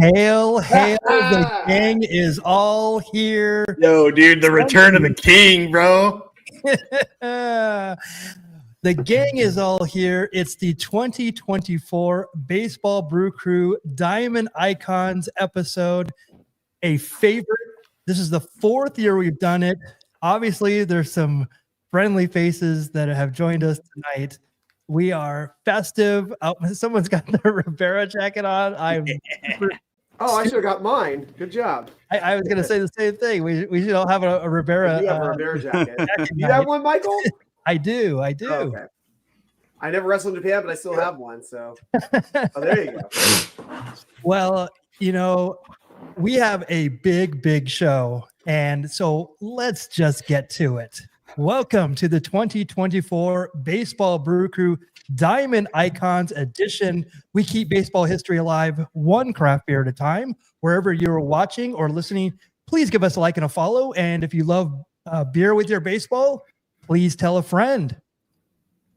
Hail, the gang is all here. Yo, dude, the return of the king, bro. The gang is all here. It's the 2024 Baseball Brew Crew Diamond Icons episode. A favorite. This is the fourth year we've done it. Obviously, there's some friendly faces that have joined us tonight. We are festive. Someone's got their Rivera jacket on. Oh, I should have got mine. Good job. I was going to say the same thing. We should all have a Rivera. You have a Rivera jacket. You have one, Michael? I do. Oh, okay. I never wrestled in Japan, but I still have one. So, there you go. Well, we have a big show, and so let's just get to it. Welcome to the 2024 Baseball Brew Crew Diamond Icons edition. We keep baseball history alive, one craft beer at a time. Wherever you're watching or listening, please give us a like and a follow. And if you love beer with your baseball, please tell a friend.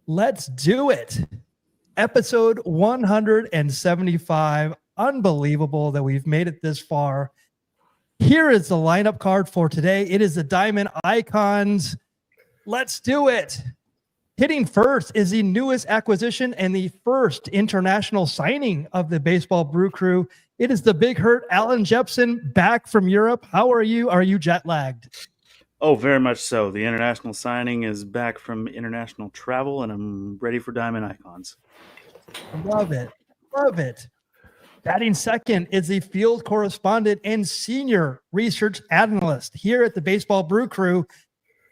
Let's do it. Episode 175. Unbelievable that we've made it this far. Here is the lineup card for today. It is the Diamond Icons. Let's do it. Hitting first is the newest acquisition and the first international signing of the Baseball Brew Crew. It is the big hurt Allan Jepsen, back from Europe. How are you? Are you jet lagged? Oh, very much so. The international signing is back from international travel, and I'm ready for Diamond Icons. Love it. Love it. Batting second is the field correspondent and senior research analyst here at the Baseball Brew Crew.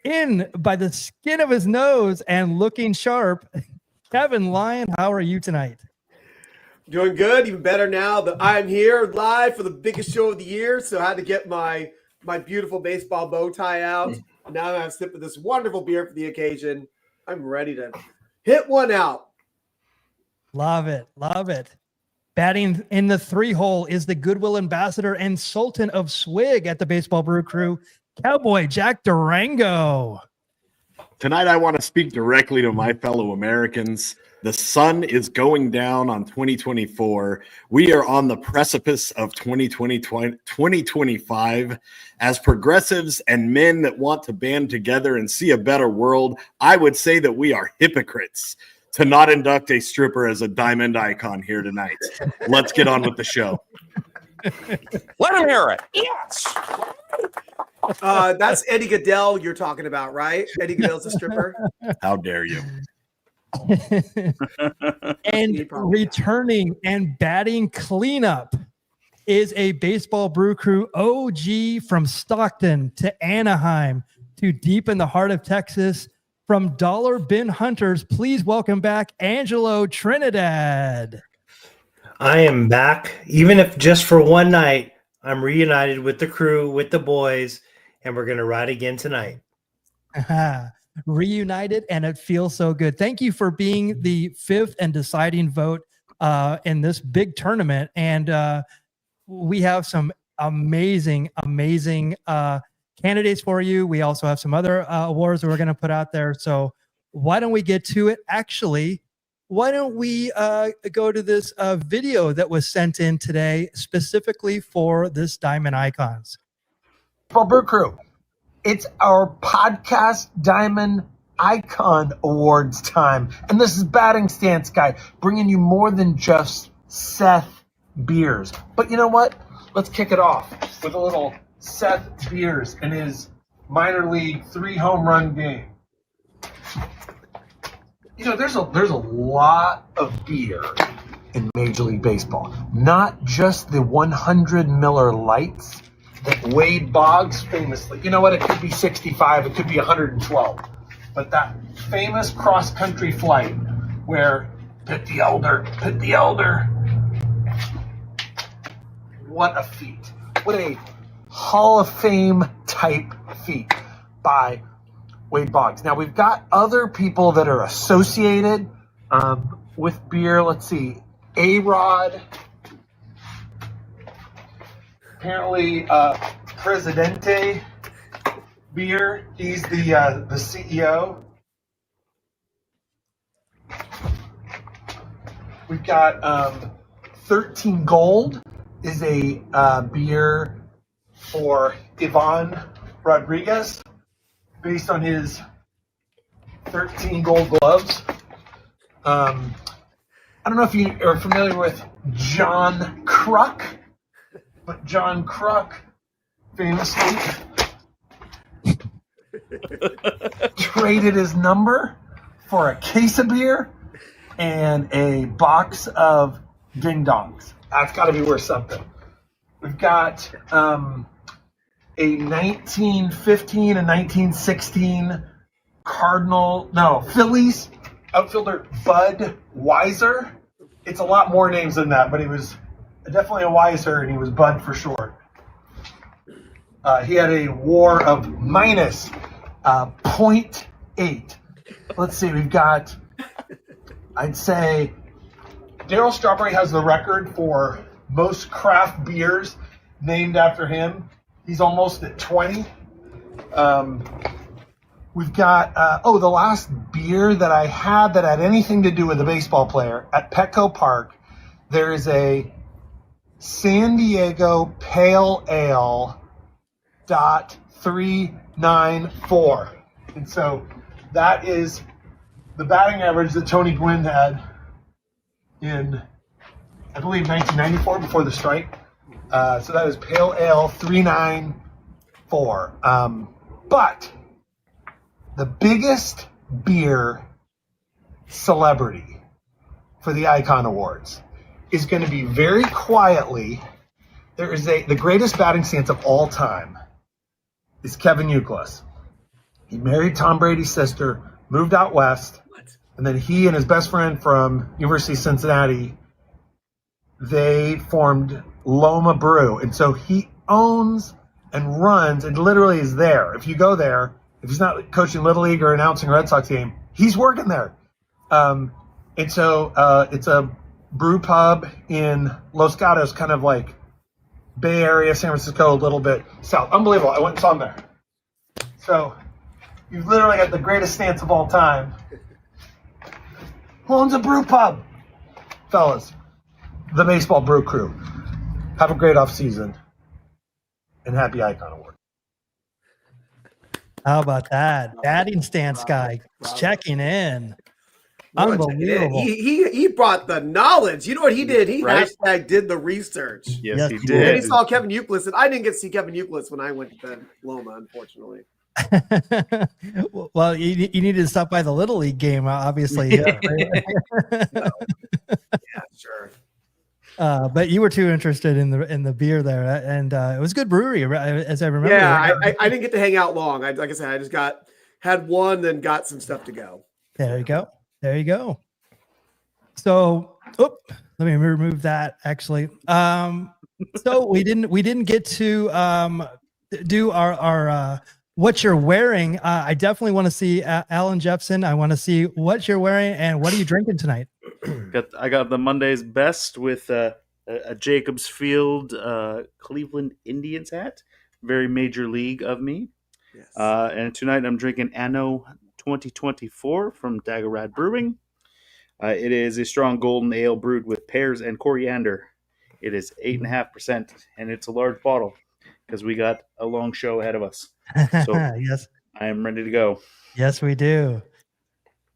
In by the skin of his nose and looking sharp, Kevin Lyon, how are you tonight? Doing good, even better now that I'm here live for the biggest show of the year. So I had to get my beautiful baseball bow tie out. Now that I've sipped this wonderful beer for the occasion, I'm ready to hit one out. Love it. Love it. Batting in the 3-hole is the Goodwill Ambassador and Sultan of Swig at the Baseball Brew Crew, Cowboy Jack Durango. Tonight, I want to speak directly to my fellow Americans. The sun is going down on 2024. We are on the precipice of 2025. As progressives and men that want to band together and see a better world, I would say that we are hypocrites to not induct a stripper as a diamond icon here tonight. Let's get on with the show. Let him hear it. Yes. That's Eddie Goodell you're talking about, right? Eddie Goodell's a stripper. How dare you? And returning and batting cleanup is a Baseball Brew Crew OG from Stockton to Anaheim to deep in the heart of Texas. From Dollar Bin Hunters, please welcome back Angelo Trinidad. I am back, even if just for one night. I'm reunited with the crew, with the boys, and we're going to ride again tonight. Reunited, and it feels so good. Thank you for being the fifth and deciding vote in this big tournament. And we have some amazing candidates for you. We also have some other awards that we're going to put out there. So why don't we get to it? Actually, why don't we go to this video that was sent in today specifically for this Diamond Icons? Baseball Brew Crew, it's our podcast Diamond Icon Awards time. And this is Batting Stance Guy, bringing you more than just Seth Beers. But you know what? Let's kick it off with a little Seth Beers in his minor league 3-home run game. There's a lot of beer in Major League Baseball. Not just the 100 Miller Lights that Wade Boggs famously, it could be 65, it could be 112. But that famous cross-country flight where hit the elder. What a feat. What a Hall of Fame type feat by Wade Boggs. Now, we've got other people that are associated with beer. Let's see. A-Rod. Apparently, Presidente Beer. He's the CEO. We've got 13 Gold is a beer for Ivan Rodriguez, based on his 13 gold gloves. I don't know if you are familiar with John Kruk, but John Kruk famously traded his number for a case of beer and a box of ding dongs. That's got to be worth something. We've got a 1915 and 1916 Phillies outfielder Bud Weiser. It's a lot more names than that, but he was definitely a Weiser, and he was Bud for short. He had a WAR of minus 0.8. Let's see, we've got, I'd say, Darryl Strawberry has the record for most craft beers named after him. He's almost at 20. We've got, the last beer that I had that had anything to do with a baseball player at Petco Park. There is a San Diego Pale Ale .394. And so that is the batting average that Tony Gwynn had in, I believe, 1994 before the strike. So that is Pale Ale 394. But the biggest beer celebrity for the Icon Awards is going to be very quietly. The greatest batting stance of all time is Kevin Youkilis. He married Tom Brady's sister, moved out west, and then he and his best friend from University of Cincinnati, they formed Loma Brew. And so he owns and runs and literally is there. If you go there, if he's not coaching Little League or announcing a Red Sox game, he's working there. And so it's a brew pub in Los Gatos, kind of like Bay Area, San Francisco, a little bit south. Unbelievable. I went and saw him there. So you've literally got the greatest stance of all time. Who owns a brew pub? Fellas, the Baseball Brew Crew. Have a great off season and happy Icon Award. How about that? Batting stance guy checking in. Unbelievable. He brought the knowledge. You know what he did? He Right? did the research. Yes, he And did. he saw Kevin Youkilis, and I didn't get to see Kevin Youkilis when I went to Loma, unfortunately. Well, you needed to stop by the Little League game, obviously. Yeah, sure. But you were too interested in the beer there, and it was a good brewery, as I remember. Yeah, I didn't get to hang out long. Like I said, I just had one, then got some stuff to go. There you go. There you go. So, let me remove that. Actually, so we didn't get to do our what you're wearing. I definitely want to see Allan Jepsen. I want to see what you're wearing and what are you drinking tonight. I got the Monday's best with a Jacobs Field Cleveland Indians hat. Very major league of me. Yes. And tonight I'm drinking Anno 2024 from Daggerad Brewing. It is a strong golden ale brewed with pears and coriander. It is 8.5%, and it's a large bottle because we got a long show ahead of us. So Yes. I am ready to go. Yes, we do.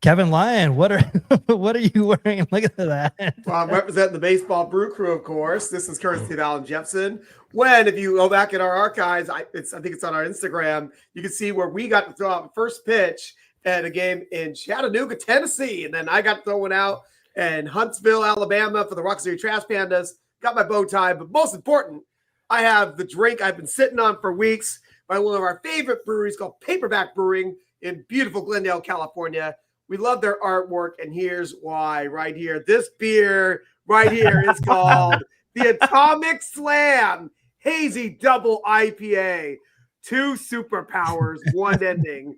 Kevin Lyon, what are you wearing? Look at that. Well, I'm representing the Baseball Brew Crew, of course. This is courtesy of Allan Jepsen. If you go back in our archives, I think it's on our Instagram, you can see where we got to throw out the first pitch at a game in Chattanooga, Tennessee. And then I got to throw one out in Huntsville, Alabama for the Rock City Trash Pandas. Got my bow tie, but most important, I have the drink I've been sitting on for weeks by one of our favorite breweries called Paperback Brewing in beautiful Glendale, California. We love their artwork, and here's why right here. This beer right here is called the Atomic Slam Hazy Double IPA. 2 superpowers, one ending.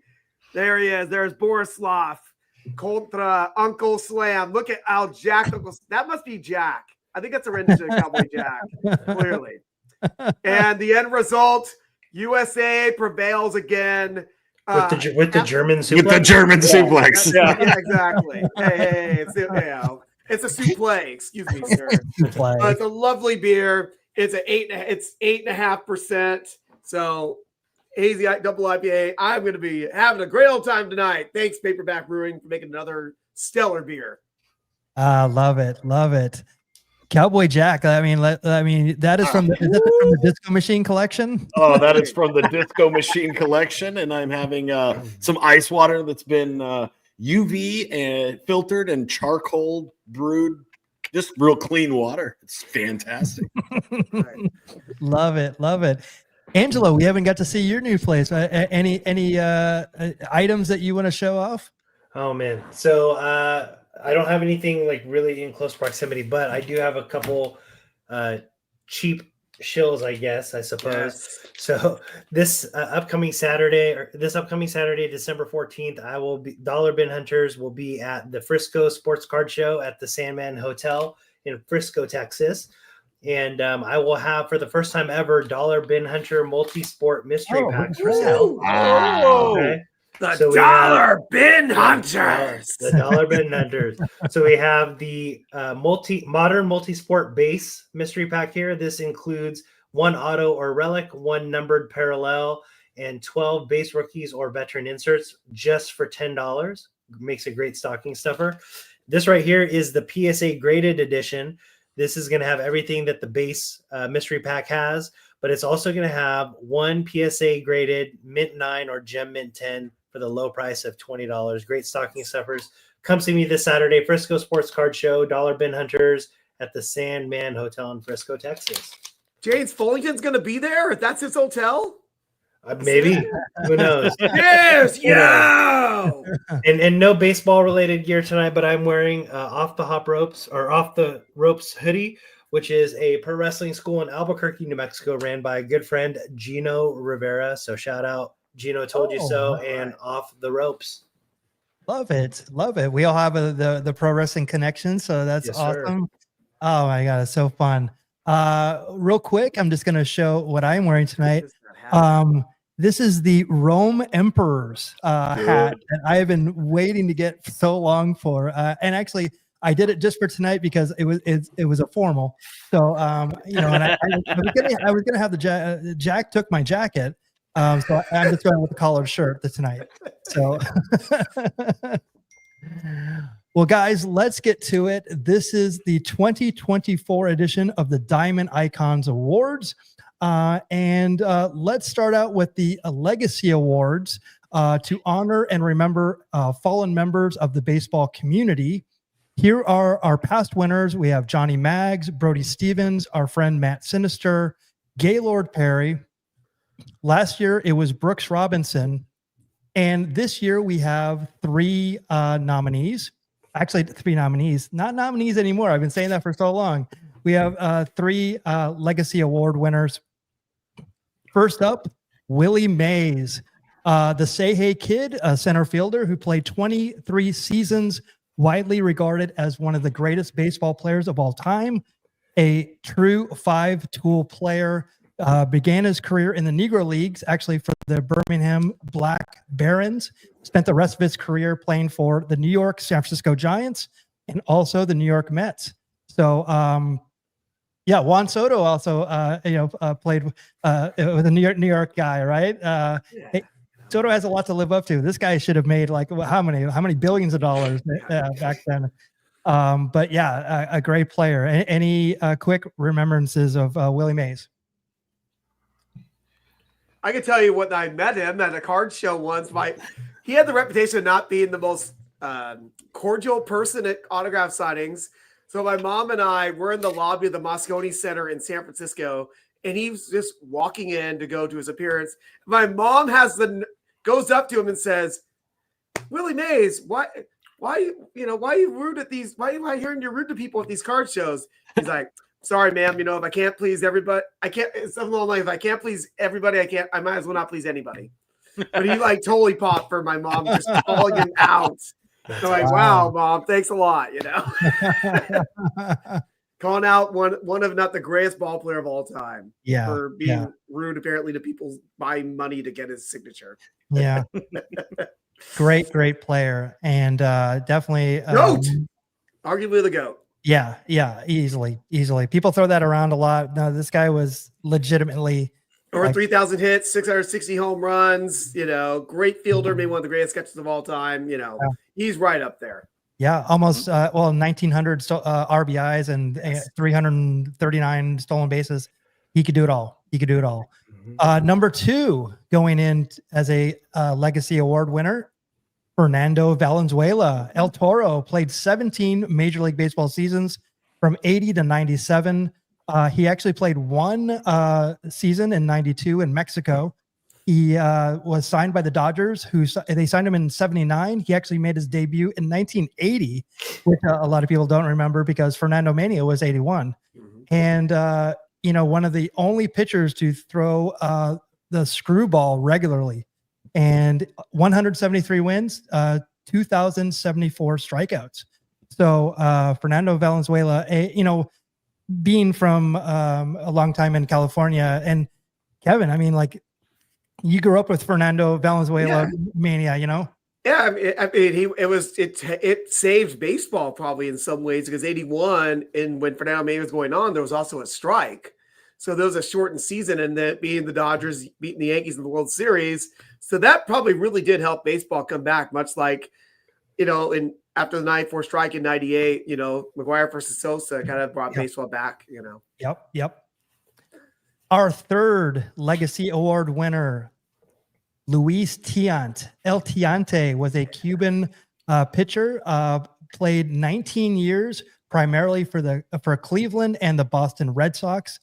There he is. There's Borislav contra Uncle Slam. Look at Al Jack. That must be Jack. I think that's a rendition of Cowboy Jack, clearly. And the end result, USA prevails again. With the German suplex. With the German suplex. Yeah, exactly. Hey, it's a suplex. Excuse me, sir. It's a lovely beer. It's 8.5%. So hazy double IPA. I'm going to be having a great old time tonight. Thanks, Paperback Brewing, for making another stellar beer. Love it. Love it. Cowboy Jack. I mean, that is from from the Disco Machine collection. Oh, that is from the Disco Machine collection, and I'm having some ice water that's been UV and filtered and charcoal brewed, just real clean water. It's fantastic. Love it. Love it. Angelo, we haven't got to see your new place. Any items that you want to show off? Oh man, so I don't have anything like really in close proximity, but I do have a couple cheap shills, I suppose. Yes. So this upcoming Saturday, December 14th, Dollar Bin Hunters will be at the Frisco Sports Card Show at the Sandman Hotel in Frisco, Texas. And I will have, for the first time ever, Dollar Bin Hunter multi-sport mystery packs for sale. Wow. Okay. The So we Dollar Bin Hunters. The Dollar Bin Hunters. So we have the modern multi-sport base mystery pack here. This includes 1 auto or relic, 1 numbered parallel, and 12 base rookies or veteran inserts just for $10. Makes a great stocking stuffer. This right here is the PSA graded edition. This is going to have everything that the base mystery pack has, but it's also going to have 1 PSA graded Mint 9 or Gem Mint 10 for the low price of $20. Great stocking stuffers. Come see me this Saturday, Frisco Sports Card Show, Dollar Bin Hunters at the Sandman Hotel in Frisco, Texas. James Fullington's going to be there? If that's his hotel? Maybe. Who knows? Yes, yo! And no baseball related gear tonight, but I'm wearing Off the Ropes hoodie, which is a pro wrestling school in Albuquerque, New Mexico, ran by a good friend, Gino Rivera. So shout out Gino Told You So and Off the Ropes. Love it. Love it. We all have the pro wrestling connection. So that's awesome. Sir. Oh my God. It's so fun. Real quick, I'm just going to show what I'm wearing tonight. This is the Rome Emperors hat that I have been waiting to get so long for. And actually, I did it just for tonight because it was a formal. So and I was gonna have the Jack took my jacket. So I'm just going with the collared shirt tonight. So, well, guys, let's get to it. This is the 2024 edition of the Diamond Icons Awards. And let's start out with the Legacy Awards to honor and remember fallen members of the baseball community. Here are our past winners. We have Johnny Maggs, Brody Stevens, our friend Matt Sinister, Gaylord Perry. Last year, it was Brooks Robinson. And this year, we have 3 nominees. Actually, 3 nominees. Not nominees anymore. I've been saying that for so long. We have 3 Legacy Award winners. First up, Willie Mays, the Say Hey Kid, a center fielder who played 23 seasons, widely regarded as one of the greatest baseball players of all time, a true 5-tool player, began his career in the Negro Leagues, actually for the Birmingham Black Barons, spent the rest of his career playing for the New York San Francisco Giants and also the New York Mets. So, Juan Soto also, played with a New York guy, right? Soto has a lot to live up to. This guy should have made like how many billions of dollars back then. But yeah, a great player. Any quick remembrances of Willie Mays? I can tell you when I met him at a card show once. He had the reputation of not being the most cordial person at autograph signings. So my mom and I were in the lobby of the Moscone Center in San Francisco, and he was just walking in to go to his appearance. My mom goes up to him and says, "Willie Mays, why you rude at these? Why am I hearing you're rude to people at these card shows?" He's like, "Sorry, ma'am. If I can't please everybody, I can't. It's something like if I can't please everybody, I might as well not please anybody." But he totally popped for my mom just calling him out. So wow, Mom, thanks a lot. Calling out one of not the greatest ball player of all time. Yeah, for being rude apparently to people buying money to get his signature. Yeah, great player, and definitely GOAT, arguably the GOAT. Yeah, easily. People throw that around a lot. No, this guy was legitimately Over 3,000 hits, 660 home runs, great fielder, maybe one of the greatest catchers of all time. He's right up there. Yeah, almost 1,900 RBIs and 339 stolen bases. He could do it all. Number 2 going in as a legacy award winner, Fernando Valenzuela. El Toro played 17 Major League Baseball seasons from 80 to 97. He actually played one season in 92 in Mexico. He was signed by the Dodgers, they signed him in 79. He actually made his debut in 1980, which a lot of people don't remember because Fernando Mania was 81. And, one of the only pitchers to throw the screwball regularly, and 173 wins, 2,074 strikeouts. So Fernando Valenzuela, being from a long time in California, and Kevin, I mean, like, you grew up with Fernando Valenzuela mania, Yeah, it saved baseball probably in some ways because 81, and when Fernando Mania was going on, there was also a strike. So there was a shortened season, and that being the Dodgers beating the Yankees in the World Series. So that probably really did help baseball come back, much like, after the 94 strike in 98, McGuire versus Sosa kind of brought baseball back, Yep. Our third legacy award winner, Luis Tiant. El Tiante was a Cuban pitcher, played 19 years primarily for Cleveland and the Boston Red Sox.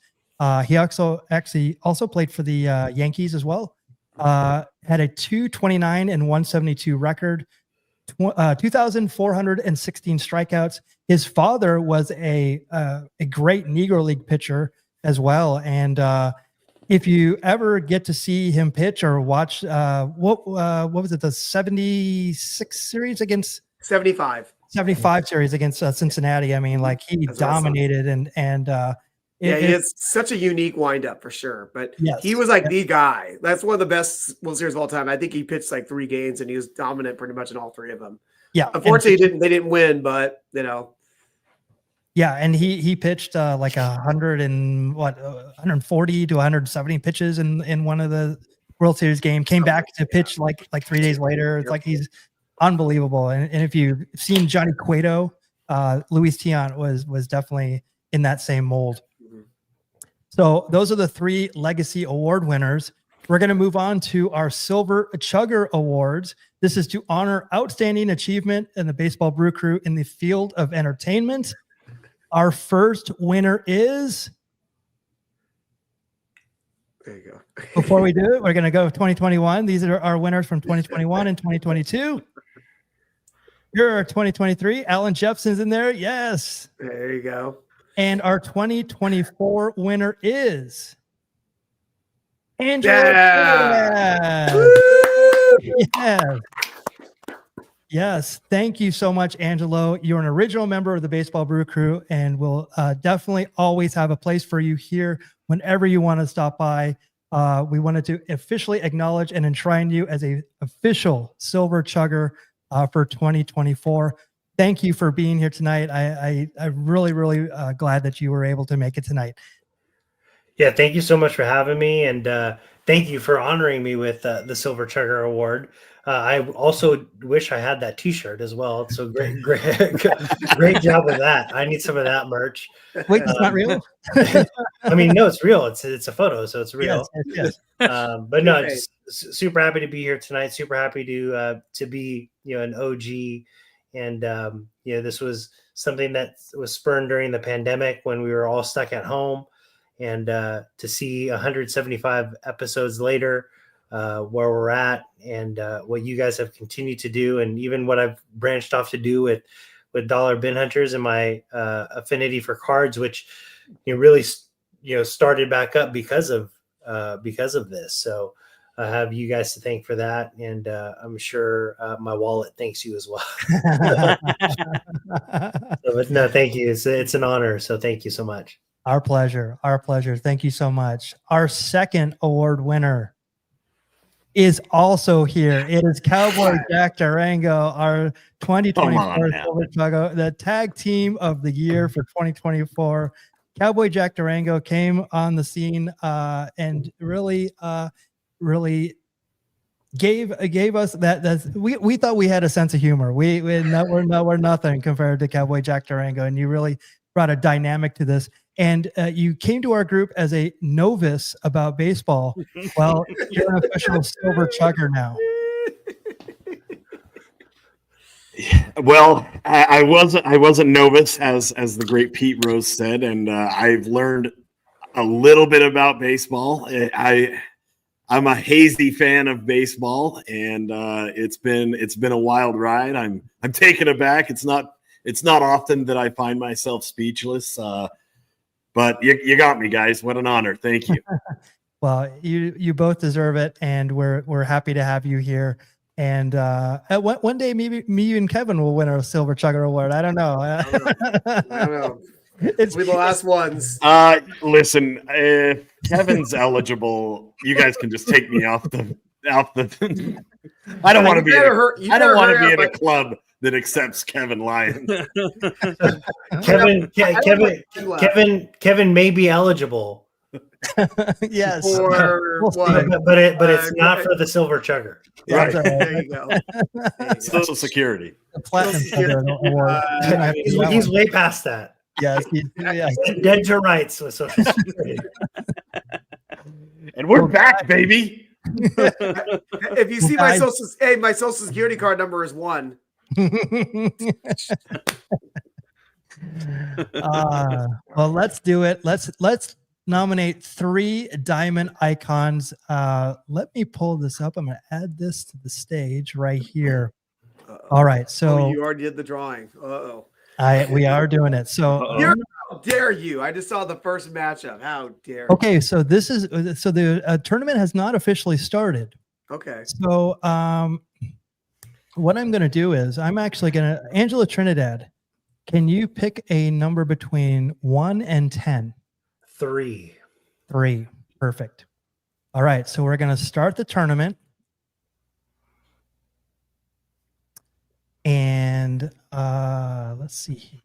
He also played for the Yankees as well. Had a 229 and 172 record, 2,416 strikeouts. His father was a great Negro League pitcher as well. And if you ever get to see him pitch or watch, what was it, the 76 series against 75 series against Cincinnati? I mean, like, he dominated and he has such a unique windup for sure. But he was like the guy. That's one of the best World Series of all time. I think he pitched like 3 games and he was dominant pretty much in all 3 of them. Yeah. Unfortunately, they didn't win, but Yeah, and he pitched like 140 to 170 pitches in one of the World Series game. Came back to pitch like 3 days later. It's like he's unbelievable. And if you've seen Johnny Cueto, Luis Tiant was definitely in that same mold. So those are the 3 legacy award winners. We're going to move on to our Silver Chugger Awards. This is to honor outstanding achievement in the Baseball Brew Crew in the field of entertainment. Our first winner is... There you go. Before we do it, we're going to go 2021. These are our winners from 2021 and 2022. Your 2023, Allan Jepsen's in there. Yes. There you go. And our 2024 winner is Angela. Yes. Thank you so much, Angelo. You're an original member of the Baseball Brew Crew, and we'll definitely always have a place for you here whenever you want to stop by. We wanted to officially acknowledge and enshrine you as a official Silver Chugger for 2024. Thank you for being here tonight. I'm really, really glad that you were able to make it tonight. Yeah, thank you so much for having me, and thank you for honoring me with the Silver Chugger Award. I also wish I had that T-shirt as well. So great job with that. I need some of that merch. Wait, it's not real? I mean, no, it's real. It's a photo, so it's real. Yes. But no, just super happy to be here tonight. Super happy to be an OG. And this was something that was spurned during the pandemic when we were all stuck at home, and to see 175 episodes later, where we're at, and what you guys have continued to do, and even what I've branched off to do with Dollar Bin Hunters and my affinity for cards, which really started back up because of this. So I have you guys to thank for that, and I'm sure my wallet thanks you as well. But no, thank you. It's an honor. So thank you so much. Our pleasure. Thank you so much. Our second award winner is also here. It is Cowboy Jack Durango, our 2024 Silver Chuggo, the tag team of the year for 2024. Cowboy Jack Durango came on the scene and really gave us that we thought we had a sense of humor. We're nothing compared to Cowboy Jack Durango, and you really brought a dynamic to this. And you came to our group as a novice about baseball. Well, you're an official silver chugger now. Well, I wasn't novice, as the great Pete Rose said, and I've learned a little bit about baseball. I'm a hazy fan of baseball, and it's been a wild ride. I'm taken aback. It's not often that I find myself speechless. But you got me, guys. What an honor. Thank you. Well, you both deserve it, and we're happy to have you here. And one day, maybe me and Kevin will win a Silver Chugger Award. I don't know. I don't know. We're the last ones. Listen, if Kevin's eligible, you guys can just take me off the. I don't want to be. I don't want to be in a club that accepts Kevin Lyon. Kevin may be eligible. Yes. For what? But it's not for the Silver Chugger. Right. There you go. Social Security. The Platinum Chugger Award. He's way past that. Yes. Dead to rights. So Social Security. And we're back, baby. If you see my social security card number is 1. Well, let's do it. Let's nominate 3 diamond icons. Let me pull this up. I'm going to add this to the stage right here. All right. So you already did the drawing. We are doing it. So how dare you? I just saw the first matchup. How dare you? Okay, so the tournament has not officially started. Okay. So what I'm going to do is I'm actually going to Angela Trinidad. Can you pick a number between 1 and 10? 3. 3. Perfect. All right, so we're going to start the tournament. And let's see.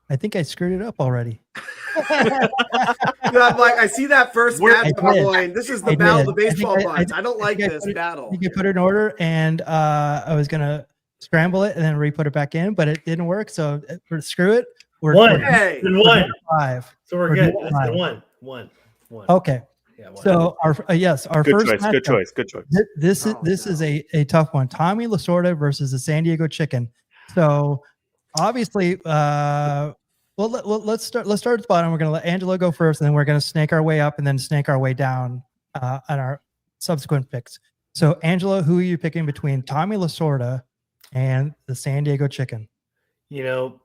I think I screwed it up already. I'm like, I see that first match. I'm going, this is the battle of the baseball buns. I don't like this battle. You can put it in order, and I was gonna scramble it and then re-put it back in, but it didn't work. So screw it. We're 1. Hey. 1. 5. So we're good. That's 1. Okay. Yeah, 1. So our good first choice. matchup, Good choice. Good choice. This is a tough one. Tommy Lasorda versus the San Diego Chicken. So obviously, let's start at the bottom. We're going to let Angela go first, and then we're going to snake our way up and then snake our way down on our subsequent picks. So Angela, who are you picking between Tommy Lasorda and the San Diego Chicken? You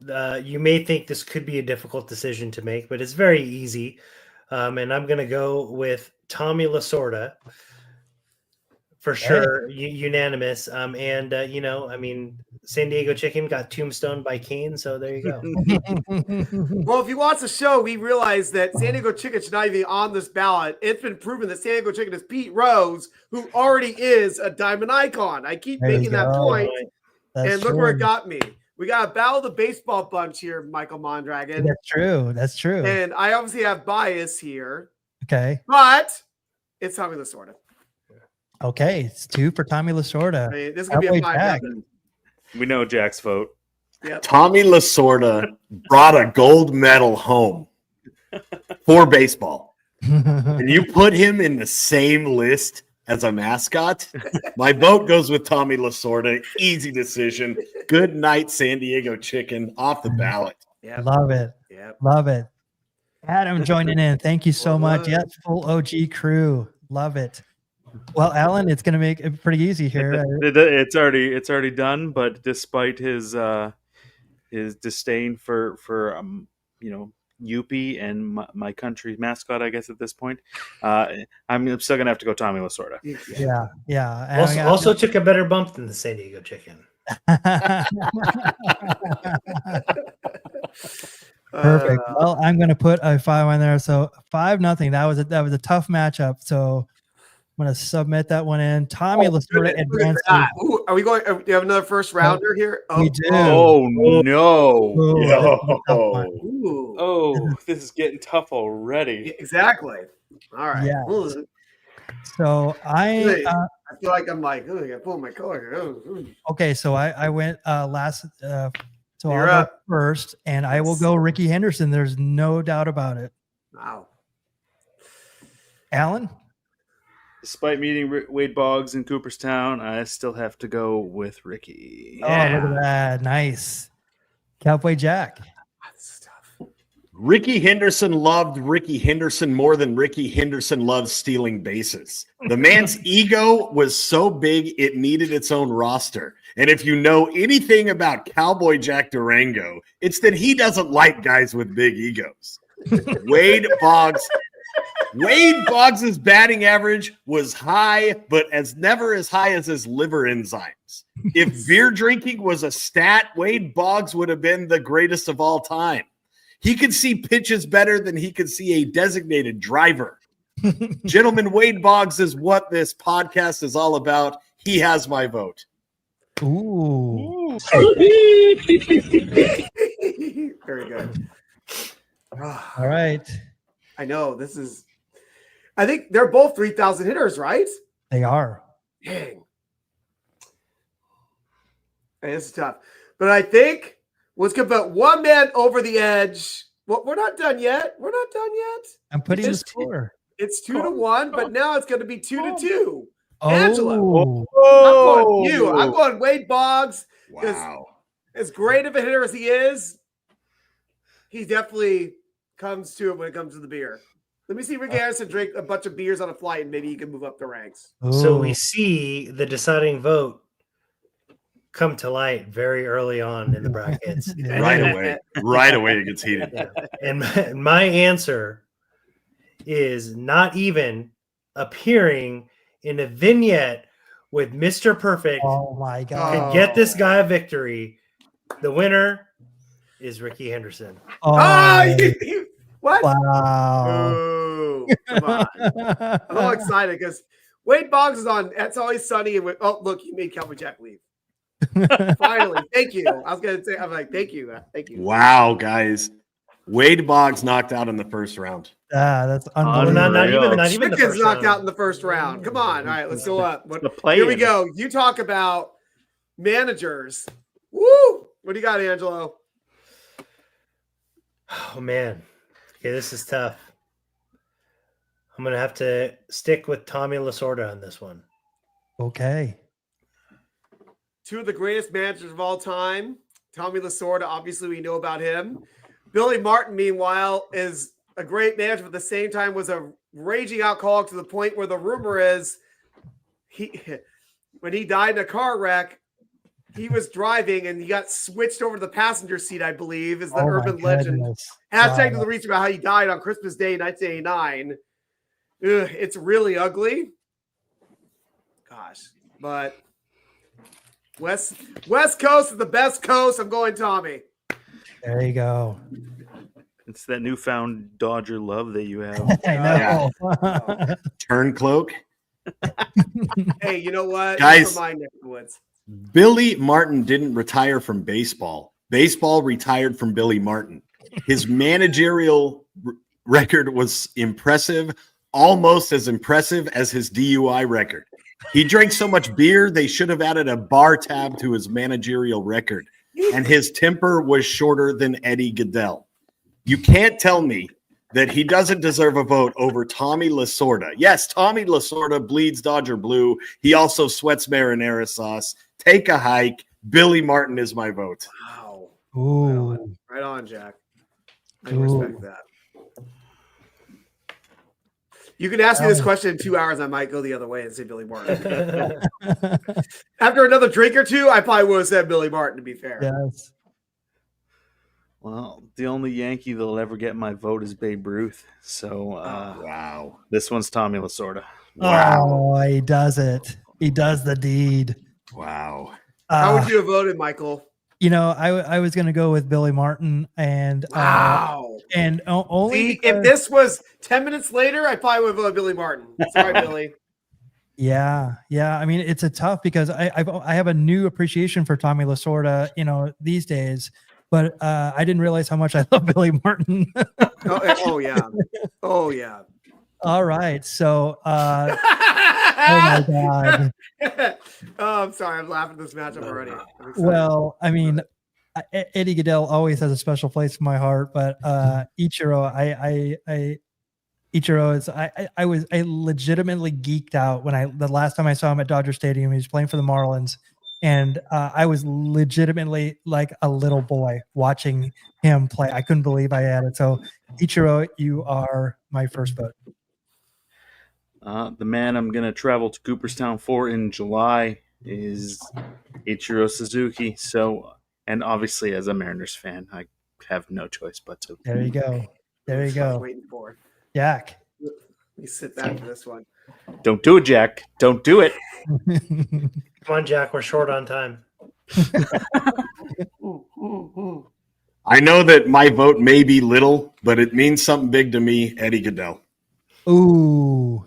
may think this could be a difficult decision to make, but it's very easy. And I'm going to go with Tommy Lasorda for sure, unanimous. San Diego Chicken got tombstoned by Kane, so there you go. Well, if you watch the show, we realized that San Diego Chicken should not even be on this ballot. It's been proven that San Diego Chicken is Pete Rose, who already is a diamond icon. I keep making that point, and look where it got me. We got a battle of the baseball bunch here, Michael Mondragon. That's true. And I obviously have bias here. Okay. But it's Tommy Lasorda. Okay, it's 2 for Tommy Lasorda. I mean, this is going to be a 5. We know Jack's vote. Yep. Tommy Lasorda brought a gold medal home for baseball. And you put him in the same list as a mascot? My vote goes with Tommy Lasorda. Easy decision. Good night, San Diego Chicken. Off the ballot. Yeah. Love it. Yep. Love it. Adam joining in. Thank you so much. Yes, full OG crew. Love it. Well, Allan, it's going to make it pretty easy here. It's already done, but despite his disdain for Yuppie and my country mascot, I guess at this point, I'm still gonna have to go Tommy Lasorda. Yeah. Also took a better bump than the San Diego Chicken. Perfect. Well, I'm going to put a 5 on there. So 5-0. That was a tough matchup. So I'm going to submit that one in. Tommy Lasorda advanced. Ooh, are we going? Do you have another first rounder here? We do. Oh no! Ooh, this is a tough one. Ooh. Oh, this is getting tough already. Exactly. All right. Yeah. Ooh. So I feel like I'm like, oh, I gotta pull my color. okay. So I went last. So You're I'll up. go first, and I will go Ricky Henderson. There's no doubt about it. Wow. Allan? Despite meeting Wade Boggs in Cooperstown, I still have to go with Ricky. Oh, look at that. Nice. Cowboy Jack. That's tough. Ricky Henderson loved Ricky Henderson more than Ricky Henderson loves stealing bases. The man's ego was so big it needed its own roster. And if you know anything about Cowboy Jack Durango, it's that he doesn't like guys with big egos. Wade Boggs' batting average was high, but never as high as his liver enzymes. If beer drinking was a stat, Wade Boggs would have been the greatest of all time. He could see pitches better than he could see a designated driver. Gentlemen, Wade Boggs is what this podcast is all about. He has my vote. Ooh. Very good. All right. I know this is. I think they're both 3,000 hitters, right? They are. Dang. Hey, this is tough. But I think let's get about one man over the edge. Well, we're not done yet. I'm putting the Just- score. It's 2-1, but now it's going to be 2-2. Oh. Angela. I'm going you. I'm going Wade Boggs. Wow. As great of a hitter as he is, he definitely comes to it when it comes to the beer. Let me see Rick Anderson drink a bunch of beers on a flight, and maybe he can move up the ranks. So Ooh. we see the deciding vote come to light very early on in the brackets. Right away it gets heated. And my answer is not even appearing in a vignette with Mr. Perfect Oh my God. could get this guy a victory. The winner is Ricky Henderson. Oh, What? wow. Ooh, come on. I'm all excited because Wade Boggs is on It's Always Sunny. And look, you made Cowboy Jack leave. Finally. Thank you. I was going to say, I'm like, thank you. Thank you. Wow, guys. Wade Boggs knocked out in the first round. That's Not unbelievable. even the Strickland's first knocked round. out in the first round. Come on. All right, let's go up. The play Here we go. You talk about managers. Woo! What do you got, Angelo? Oh man. Okay, this is tough. I'm gonna have to stick with Tommy Lasorda on this one. Okay. Two of the greatest managers of all time. Tommy Lasorda, obviously we know about him. Billy Martin, meanwhile, is a great manager, but at the same time was a raging alcoholic to the point where the rumor is when he died in a car wreck, he was driving and he got switched over to the passenger seat, I believe, is the urban legend. Hashtag to the research about how he died on Christmas Day, 1989. Ugh, it's really ugly. Gosh, but West Coast is the best coast. I'm going Tommy. There you go. It's that newfound Dodger love that you have. I know. Turncloak. Hey, you know what? Guys. Never mind, neck of the woods. Billy Martin didn't retire from baseball. Baseball retired from Billy Martin. His managerial record was impressive, almost as impressive as his DUI record. He drank so much beer, they should have added a bar tab to his managerial record. And his temper was shorter than Eddie Goodell. You can't tell me that he doesn't deserve a vote over Tommy Lasorda. Yes, Tommy Lasorda bleeds Dodger blue. He also sweats marinara sauce. Take a hike. Billy Martin is my vote. Wow. Ooh. Right on, Jack. I Ooh. respect that. You can ask me this question in 2 hours. I might go the other way and say Billy Martin. After another drink or two, I probably would have said Billy Martin, to be fair. Yes. Well, the only Yankee that'll ever get my vote is Babe Ruth. So Wow. this one's Tommy Lasorda. Wow. Oh, he does it. He does the deed. Wow. How would you have voted, Michael? I was going to go with Billy Martin, and Wow. Only See, because, if this was 10 minutes later, I probably would have voted Billy Martin. Sorry, Billy. yeah. I mean, it's a tough because I have a new appreciation for Tommy Lasorda, these days, but I didn't realize how much I love Billy Martin. Oh yeah. Oh yeah. All right, so oh my God. Oh, I'm sorry. I'm laughing at this matchup already. Well, I mean, Eddie Goodell always has a special place in my heart, but Ichiro, Ichiro is I legitimately geeked out when the last time I saw him at Dodger Stadium. He was playing for the Marlins, and I was legitimately like a little boy watching him play. I couldn't believe I had it. So Ichiro, you are my first vote. The man I'm going to travel to Cooperstown for in July is Ichiro Suzuki. So, and obviously as a Mariners fan, I have no choice but to. There you go. There you go. Waiting for Jack. Let me sit back for this one. Don't do it, Jack. Don't do it. Come on, Jack. We're short on time. I know that my vote may be little, but it means something big to me, Eddie Goodell. Ooh.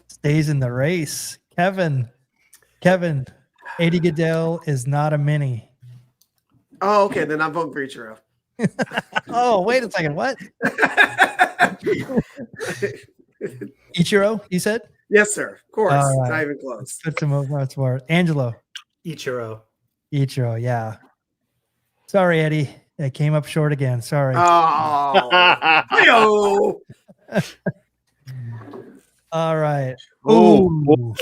Stays in the race. Kevin, Eddie Goodell is not a mini. Oh, okay. Then I'm voting for Ichiro. Oh, wait a second. What? Ichiro, you said? Yes, sir. Of course. All right. Not even close. Put some more. Angelo. Ichiro, yeah. Sorry, Eddie. It came up short again. Sorry. Oh. Hey-o. All right. Oh, Ooh.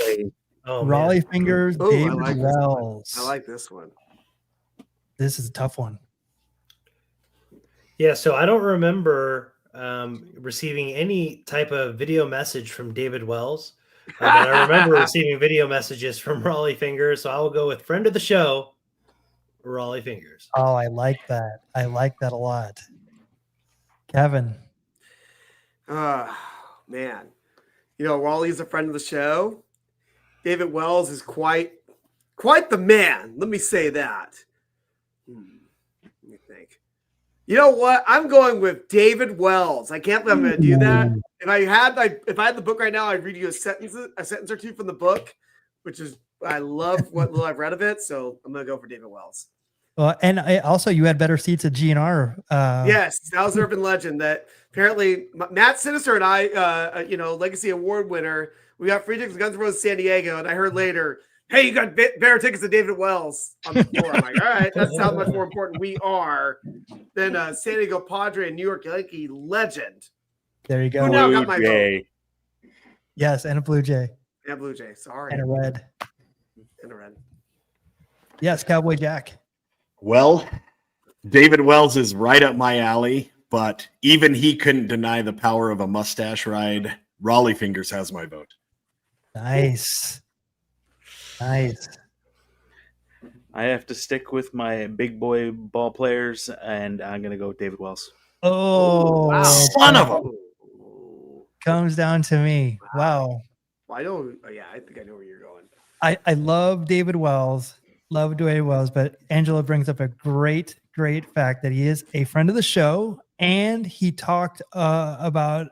oh, Raleigh man. Fingers, Ooh, I David like this one. Wells. I like this one. This is a tough one. Yeah, so I don't remember receiving any type of video message from David Wells, but I remember receiving video messages from Raleigh Fingers. So I will go with friend of the show, Raleigh Fingers. Oh, I like that. I like that a lot. Kevin. Man. Raleigh's a friend of the show. David Wells is quite the man. Let me say that. Let me think. You know what? I'm going with David Wells. I can't believe I'm going to do that. If I had the book right now, I'd read you a sentence or two from the book, which is I love what little I've read of it. So I'm going to go for David Wells. Well, and also you had better seats at GNR. Yes, that was urban legend that apparently Matt Sinister and I, Legacy Award winner, we got free tickets to Guns N' Roses San Diego, and I heard later, hey, you got better tickets to David Wells on the floor. I'm like, all right, that's how much more important we are than San Diego Padre and New York Yankee legend. There you go. Who now got my vote? Yes, and a Blue Jay. And Blue Jay, sorry. And a red. And a red. Yes, Cowboy Jack. Well, David Wells is right up my alley, but even he couldn't deny the power of a mustache ride. Raleigh Fingers has my vote. Nice. I have to stick with my big boy ball players, and I'm going to go with David Wells. Oh, wow. Son of a... Comes down to me. Wow. Well, I think I know where you're going. I love David Wells. Love Dwayne Wells, but Angela brings up a great fact that he is a friend of the show, and he talked about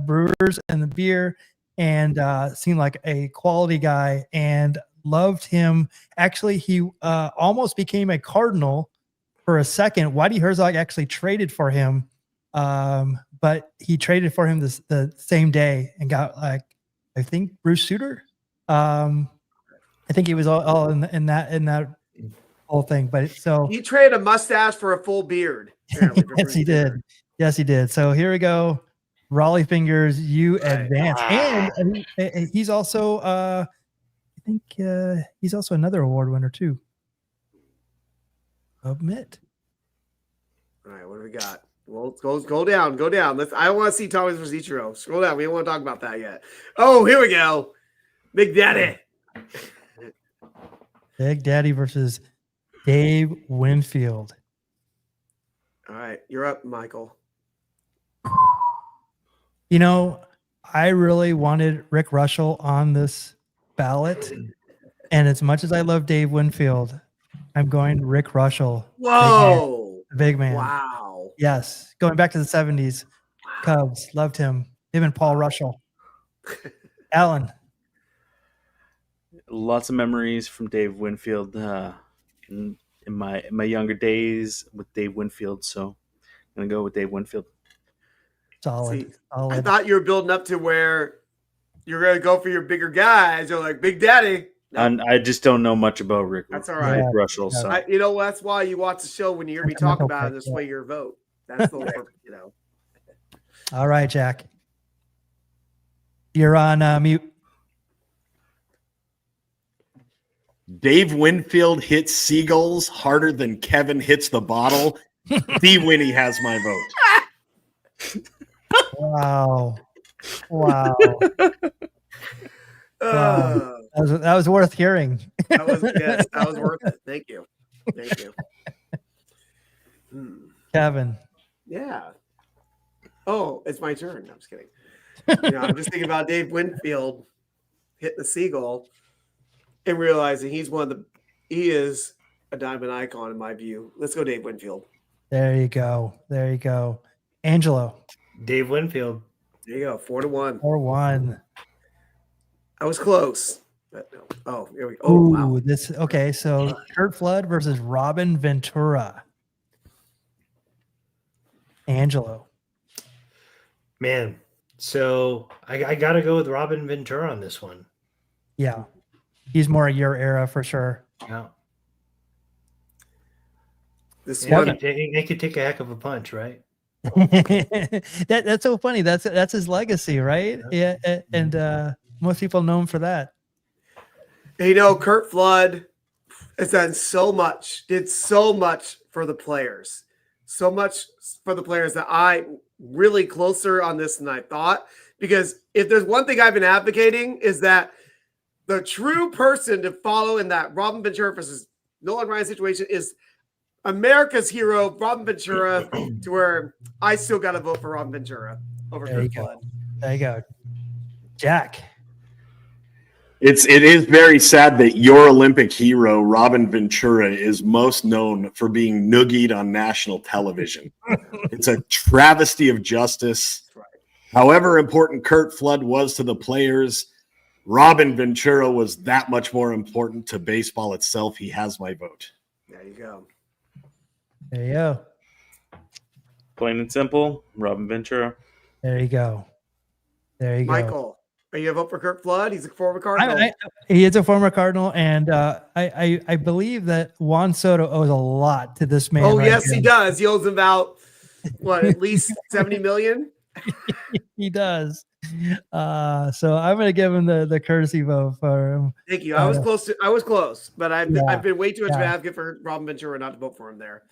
brewers and the beer, and seemed like a quality guy, and loved him. Actually, he almost became a Cardinal for a second. Whitey Herzog actually traded for him, but he traded for him the same day and got I think Bruce Sutter. I think he was all in that whole thing. But so he traded a mustache for a full beard. Yes, he did. Yes, he did. So here we go. Raleigh Fingers, you advance. And he's also I think he's also another award winner too. Admit. All right, what do we got? Well, go down. I want to see Tommy's versus Ichiro. Scroll down. We don't want to talk about that yet. Oh, here we go. Big Daddy. Big Daddy versus Dave Winfield. All right, you're up, Michael. I really wanted Rick Russell on this ballot. And as much as I love Dave Winfield, I'm going Rick Russell. Whoa. Big man. Wow. Yes. Going back to the 70s. Cubs. Loved him. Him and Paul Russell. Allan. Lots of memories from Dave Winfield in my younger days with Dave Winfield. So I'm going to go with Dave Winfield. Solid. See, Solid. I thought you were building up to where you're going to go for your bigger guys. You're like, Big Daddy. No. And I just don't know much about Rick. That's all right. Rick Russell. Yeah. So You know, that's why you watch the show when you hear me talk about it and sway your vote. That's the you know. All right, Jack. You're on mute. Dave Winfield hits seagulls harder than Kevin hits the bottle. D. Winnie has my vote. Wow. Wow. That was worth hearing. That was worth it. Thank you. Kevin. Yeah. Oh, it's my turn. No, I'm just kidding. I'm just thinking about Dave Winfield hitting the seagull and realizing he is a diamond icon in my view. Let's go, Dave Winfield. There you go. Angelo. Dave Winfield. There you go. 4-1. 4-1. I was close. But no. Oh, here we go. Oh, wow. Okay, so Curt Flood versus Robin Ventura. Angelo. Man, so I got to go with Robin Ventura on this one. Yeah. He's more your era for sure. Yeah. This Yeah, one. he could take a heck of a punch, right? That's so funny. That's his legacy, right? Yeah, and most people know him for that. Curt Flood has done did so much for the players. So much for the players that I really closer on this than I thought. Because if there's one thing I've been advocating is that the true person to follow in that Robin Ventura versus Nolan Ryan situation is America's hero, Robin Ventura, to where I still got to vote for Robin Ventura over Curt Flood. There you go. Jack. It is very sad that your Olympic hero, Robin Ventura, is most known for being noogied on national television. It's a travesty of justice. Right. However important Curt Flood was to the players, Robin Ventura was that much more important to baseball itself. He has my vote. There you go. There you go. Plain and simple, Robin Ventura. There you go. Michael, are you going to vote for Curt Flood? He's a former Cardinal. He is a former Cardinal, and I believe that Juan Soto owes a lot to this man. Oh, right yes, here. he does. He owes about, at least 70 million? He does. So I'm going to give him the courtesy vote for him. Thank you. I was close, but I've been way too much of an advocate for Robin Ventura not to vote for him there.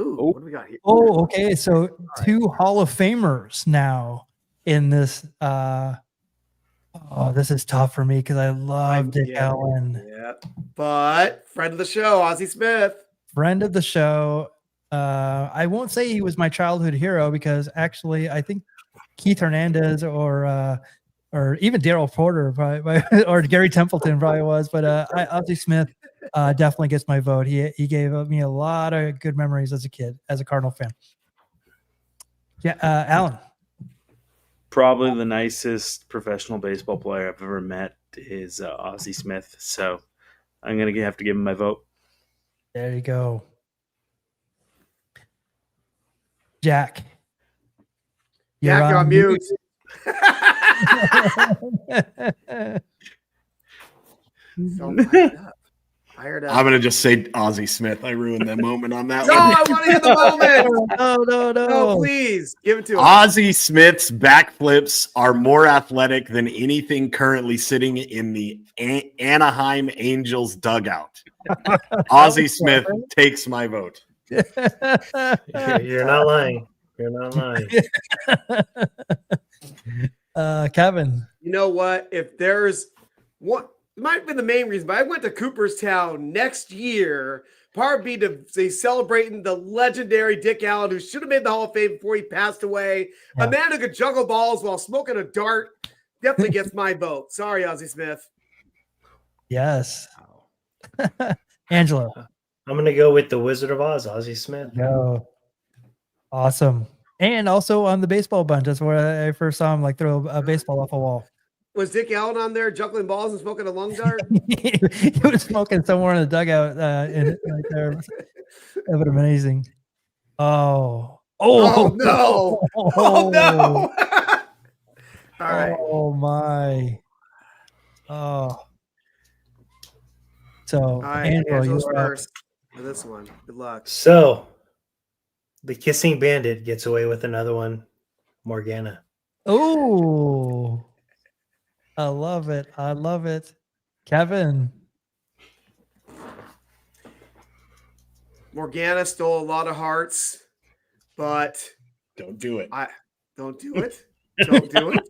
Ooh, what do we got here? Oh, okay. So two Hall of Famers now in this. This is tough for me because I love Dick Allan. Yeah, but friend of the show, Ozzie Smith. Friend of the show. I won't say he was my childhood hero because actually I think Keith Hernandez or even Darryl Porter probably, or Gary Templeton probably was, but Ozzie Smith definitely gets my vote. He gave me a lot of good memories as a kid, as a Cardinal fan. Yeah, Allan. Probably the nicest professional baseball player I've ever met is Ozzie Smith. So I'm going to have to give him my vote. There you go. Jack. You're on mute. Fired up. I'm going to just say Ozzie Smith. I ruined the moment on that No, one. I want to hear the moment. No. No, please give it to him. Ozzie Smith's backflips are more athletic than anything currently sitting in the Anaheim Angels dugout. Ozzie Smith takes my vote. You're not lying. You're not lying. Kevin. You know what? If there's one, it might have been the main reason, but I went to Cooperstown next year. Part B to say celebrating the legendary Dick Allan, who should have made the Hall of Fame before he passed away. Yeah. A man who could juggle balls while smoking a dart definitely gets my vote. Sorry, Ozzie Smith. Yes. Angelo. I'm going to go with the Wizard of Oz, Ozzie Smith. Go. Awesome. And also on the baseball bunch. That's where I first saw him like throw a baseball off a wall. Was Dick Allen on there juggling balls and smoking a lung dart? He was smoking somewhere in the dugout right there. That would have been amazing. Oh no. Oh no. All right. Oh my. Oh. So All right, Angelo's first for this one. Good luck. So the Kissing Bandit gets away with another one. Morgana. Oh, I love it. I love it. Kevin. Morgana stole a lot of hearts, but Don't do it. Don't do it. Don't do it.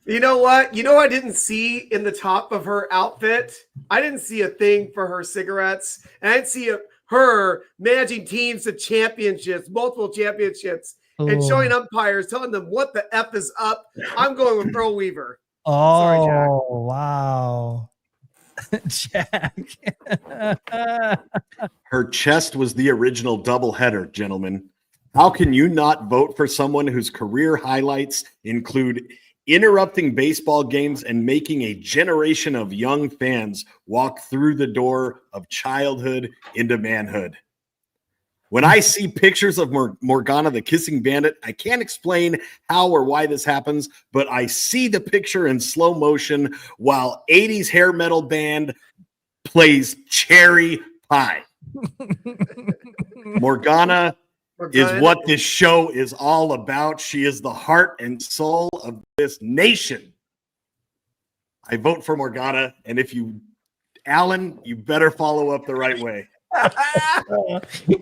You know what? You know I didn't see in the top of her outfit? I didn't see a thing for her cigarettes. And I didn't see her managing teams to championships, multiple championships, and showing umpires, telling them what the F is up. I'm going with Earl Weaver. Oh, Sorry, Jack. Wow. Jack. Her chest was the original doubleheader, gentlemen. How can you not vote for someone whose career highlights include interrupting baseball games and making a generation of young fans walk through the door of childhood into manhood? When I see pictures of Morgana the Kissing Bandit, I can't explain how or why this happens, but I see the picture in slow motion while 80s hair metal band plays Cherry Pie. Morgana is what this show is all about. She is the heart and soul of this nation. I vote for Morgana, and if you, Allan, you better follow up the right way.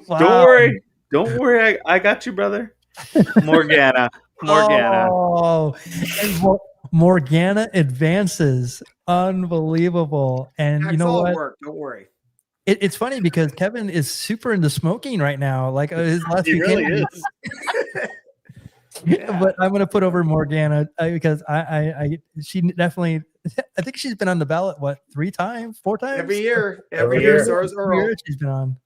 Wow. Don't worry. I got you, brother. Morgana. Oh, and Morgana advances. Unbelievable. And That's you know all what? work. Don't worry. It's funny because Kevin is super into smoking right now. Like his last He few really games. is. But I'm going to put over Morgana because she definitely, I think she's been on the ballot, 3 times, 4 times? Every year. So is Every Earl. year she's been on.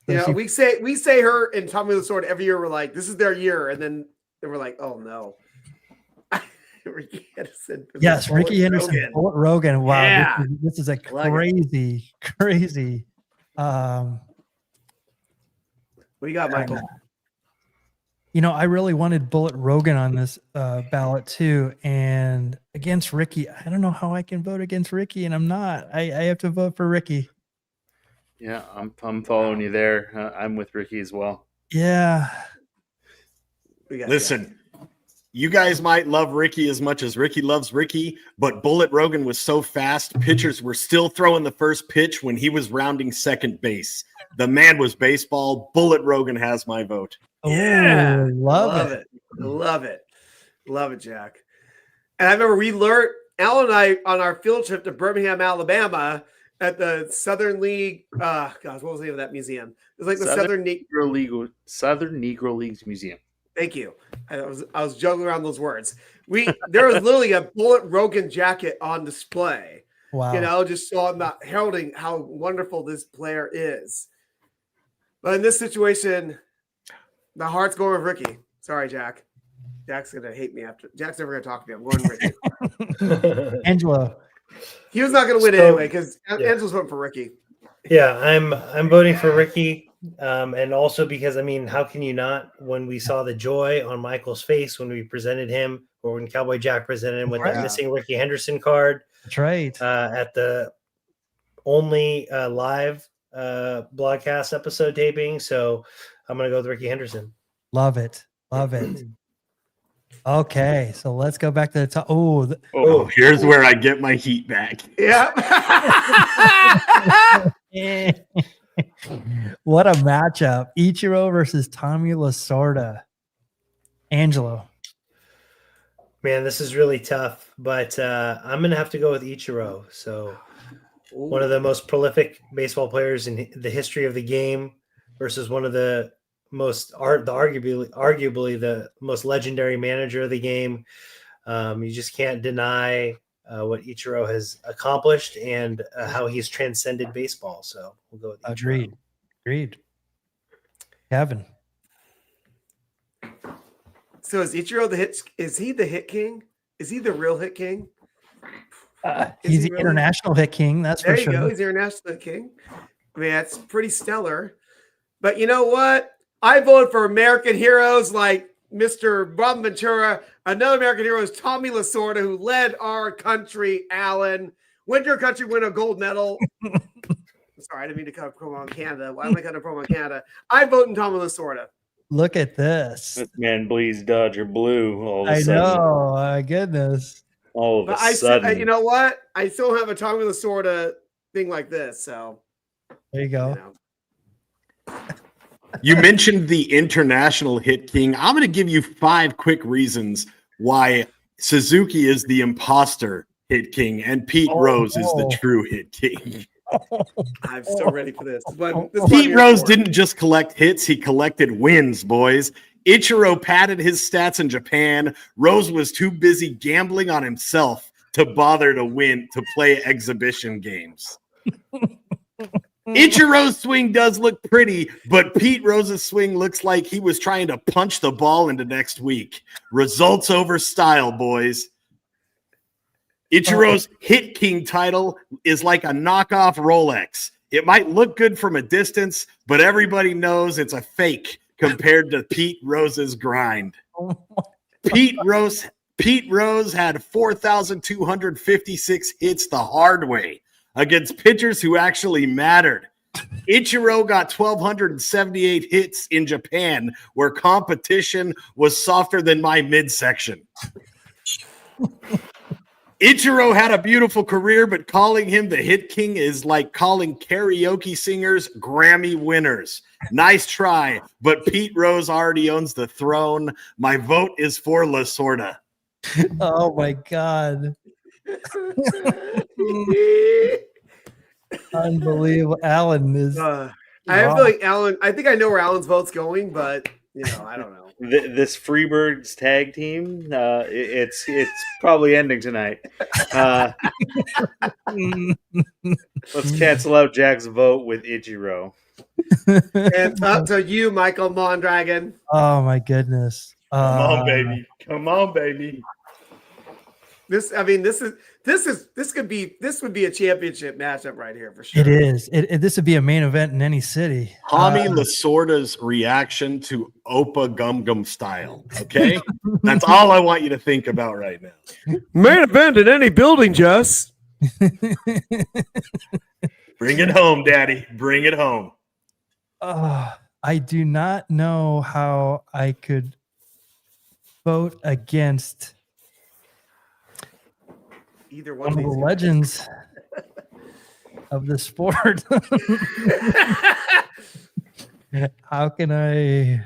So Yeah, she- we say her and Tommy the Sword every year. We're like, this is their year, and then we're like, oh no. Ricky Henderson. Yes, Ricky Henderson, Rogan. Bullet Rogan. Wow, Yeah. this is a like crazy. What do you got, Michael? You know, I really wanted Bullet Rogan on this ballot too, and against Ricky. I don't know how I can vote against Ricky, and I'm not. I have to vote for Ricky. Yeah, I'm following you there. I'm with Ricky as well. Yeah. We got Listen, you guys might love Ricky as much as Ricky loves Ricky, but Bullet Rogan was so fast, pitchers were still throwing the first pitch when he was rounding second base. The man was baseball. Bullet Rogan has my vote. Yeah. Ooh, love it. Love it, Jack. And I remember we learned, Allan and I, on our field trip to Birmingham, Alabama, at the Southern League. Gosh, what was the name of that museum? It was like the Southern Negro Leagues Museum. Thank you. I was juggling around those words. There was literally a Bullet Rogan jacket on display. Wow. You know, just showing about heralding how wonderful this player is. But in this situation, the heart's going with Ricky. Sorry, Jack. Jack's gonna hate me after. Jack's never gonna talk to me. I'm going Ricky. Angelo. He was not gonna win anyway because Angelo's voting for Ricky. Yeah, I'm voting for Ricky. And also because, I mean, how can you not, when we saw the joy on Michael's face when we presented him, or when Cowboy Jack presented him with the missing Ricky Henderson card. That's right. At the only live broadcast episode taping. So I'm going to go with Ricky Henderson. Love it. Okay, so let's go back to the top. Oh, here's where I get my heat back. Yeah. What a matchup. Ichiro versus Tommy Lasorda. Angelo. Man, this is really tough, but I'm going to have to go with Ichiro. So one of the most prolific baseball players in the history of the game versus one of the arguably the most legendary manager of the game. You just can't deny what Ichiro has accomplished and how he's transcended baseball. So we'll go with Ichiro. Agreed. Kevin. So is Ichiro the hit? Is he the hit king? Is he the real hit king? He's he the really? international hit king. That's There for you sure. go. He's the international hit king. I mean, that's pretty stellar. But you know what? I voted for American heroes like Mr. Bob Ventura. Another American hero is Tommy Lasorda, who led our country, Allan. When did your country win a gold medal? Sorry, I didn't mean to cut a promo on Canada. Why am I cutting a promo on Canada? I vote in Tommy Lasorda. Look at this. This man bleeds Dodger blue all of a I sudden. know. My goodness. All of But a sudden. you know what? I still have a Tommy Lasorda thing like this. So There you go. you know. You mentioned the international hit king. I'm going to give you 5 quick reasons why Suzuki is the imposter hit king and Pete Rose is the true hit king. I'm so ready for this. But this Pete Rose didn't just collect hits, he collected wins, boys. Ichiro padded his stats in Japan. Rose was too busy gambling on himself to bother to play exhibition games. Ichiro's swing does look pretty, but Pete Rose's swing looks like he was trying to punch the ball into next week. Results over style, boys. Ichiro's hit king title is like a knockoff Rolex. It might look good from a distance, but everybody knows it's a fake compared to Pete Rose's grind. Pete Rose had 4,256 hits the hard way against pitchers who actually mattered. Ichiro got 1,278 hits in Japan, where competition was softer than my midsection. Ichiro had a beautiful career, but calling him the hit king is like calling karaoke singers Grammy winners. Nice try, but Pete Rose already owns the throne. My vote is for Lasorda. Oh my God. Unbelievable. Allan is. I have feeling Allan. I think I know where Allan's vote's going, but I don't know. This Freebirds tag team, it's probably ending tonight. Let's cancel out Jack's vote with Ichiro. And up to you, Michael Mondragon. Oh my goodness. Come on, baby. Come on, baby. This would be a championship matchup right here for sure. It is. This would be a main event in any city. Tommy Lasorda's reaction to Opa Gum Gum style. Okay, that's all I want you to think about right now. Main event in any building, Jess. Bring it home, Daddy. Bring it home. I do not know how I could vote against Either one of one the of these legends of the sport. How can I?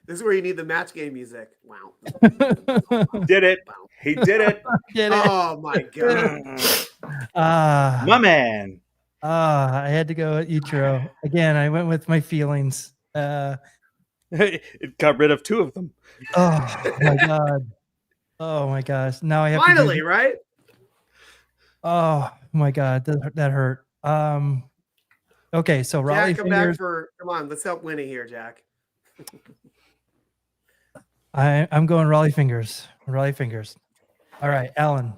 This is where you need the match game music. Wow. Did it. He did it. Get it? Oh my God. My man. I had to go with Ichiro. Again, I went with my feelings. It got rid of 2 of them. Oh my God. Oh my gosh. Now I have Finally, to right? Oh my God. That hurt. Okay, so Raleigh Jack, Fingers. come on, let's help Winnie here, Jack. I'm going Raleigh Fingers. Raleigh Fingers. All right, Allan.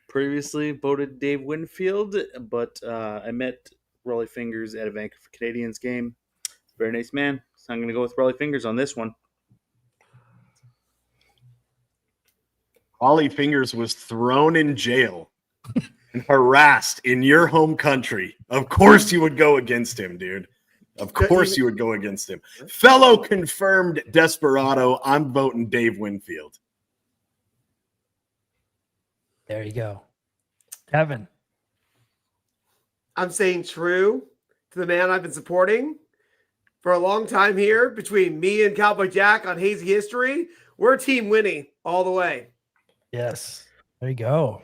Previously voted Dave Winfield, but I met Raleigh Fingers at a Vancouver Canadians game. Very nice man. So I'm going to go with Raleigh Fingers on this one. Ollie Fingers was thrown in jail and harassed in your home country. Of course you would go against him, dude. Of course you would go against him. Fellow confirmed desperado, I'm voting Dave Winfield. There you go. Kevin. I'm saying true to the man I've been supporting for a long time here between me and Cowboy Jack on Hazy History. We're Team Winnie all the way. Yes. There you go.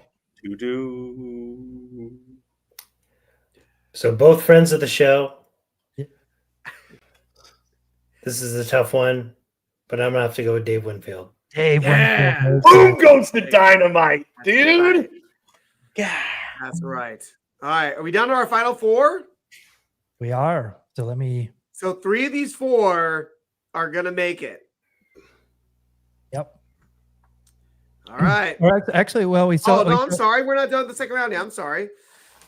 So both friends of the show. This is a tough one, but I'm gonna have to go with Dave Winfield. Dave Yeah. Winfield. Boom goes the dynamite, dude. That's right. All right. Are we down to our final four? We are. So let me. So 3 of these 4 are going to make it. Yep. All right. Actually, well, we saw. Oh, no, I'm sorry. We're not done with the second round yet. I'm sorry.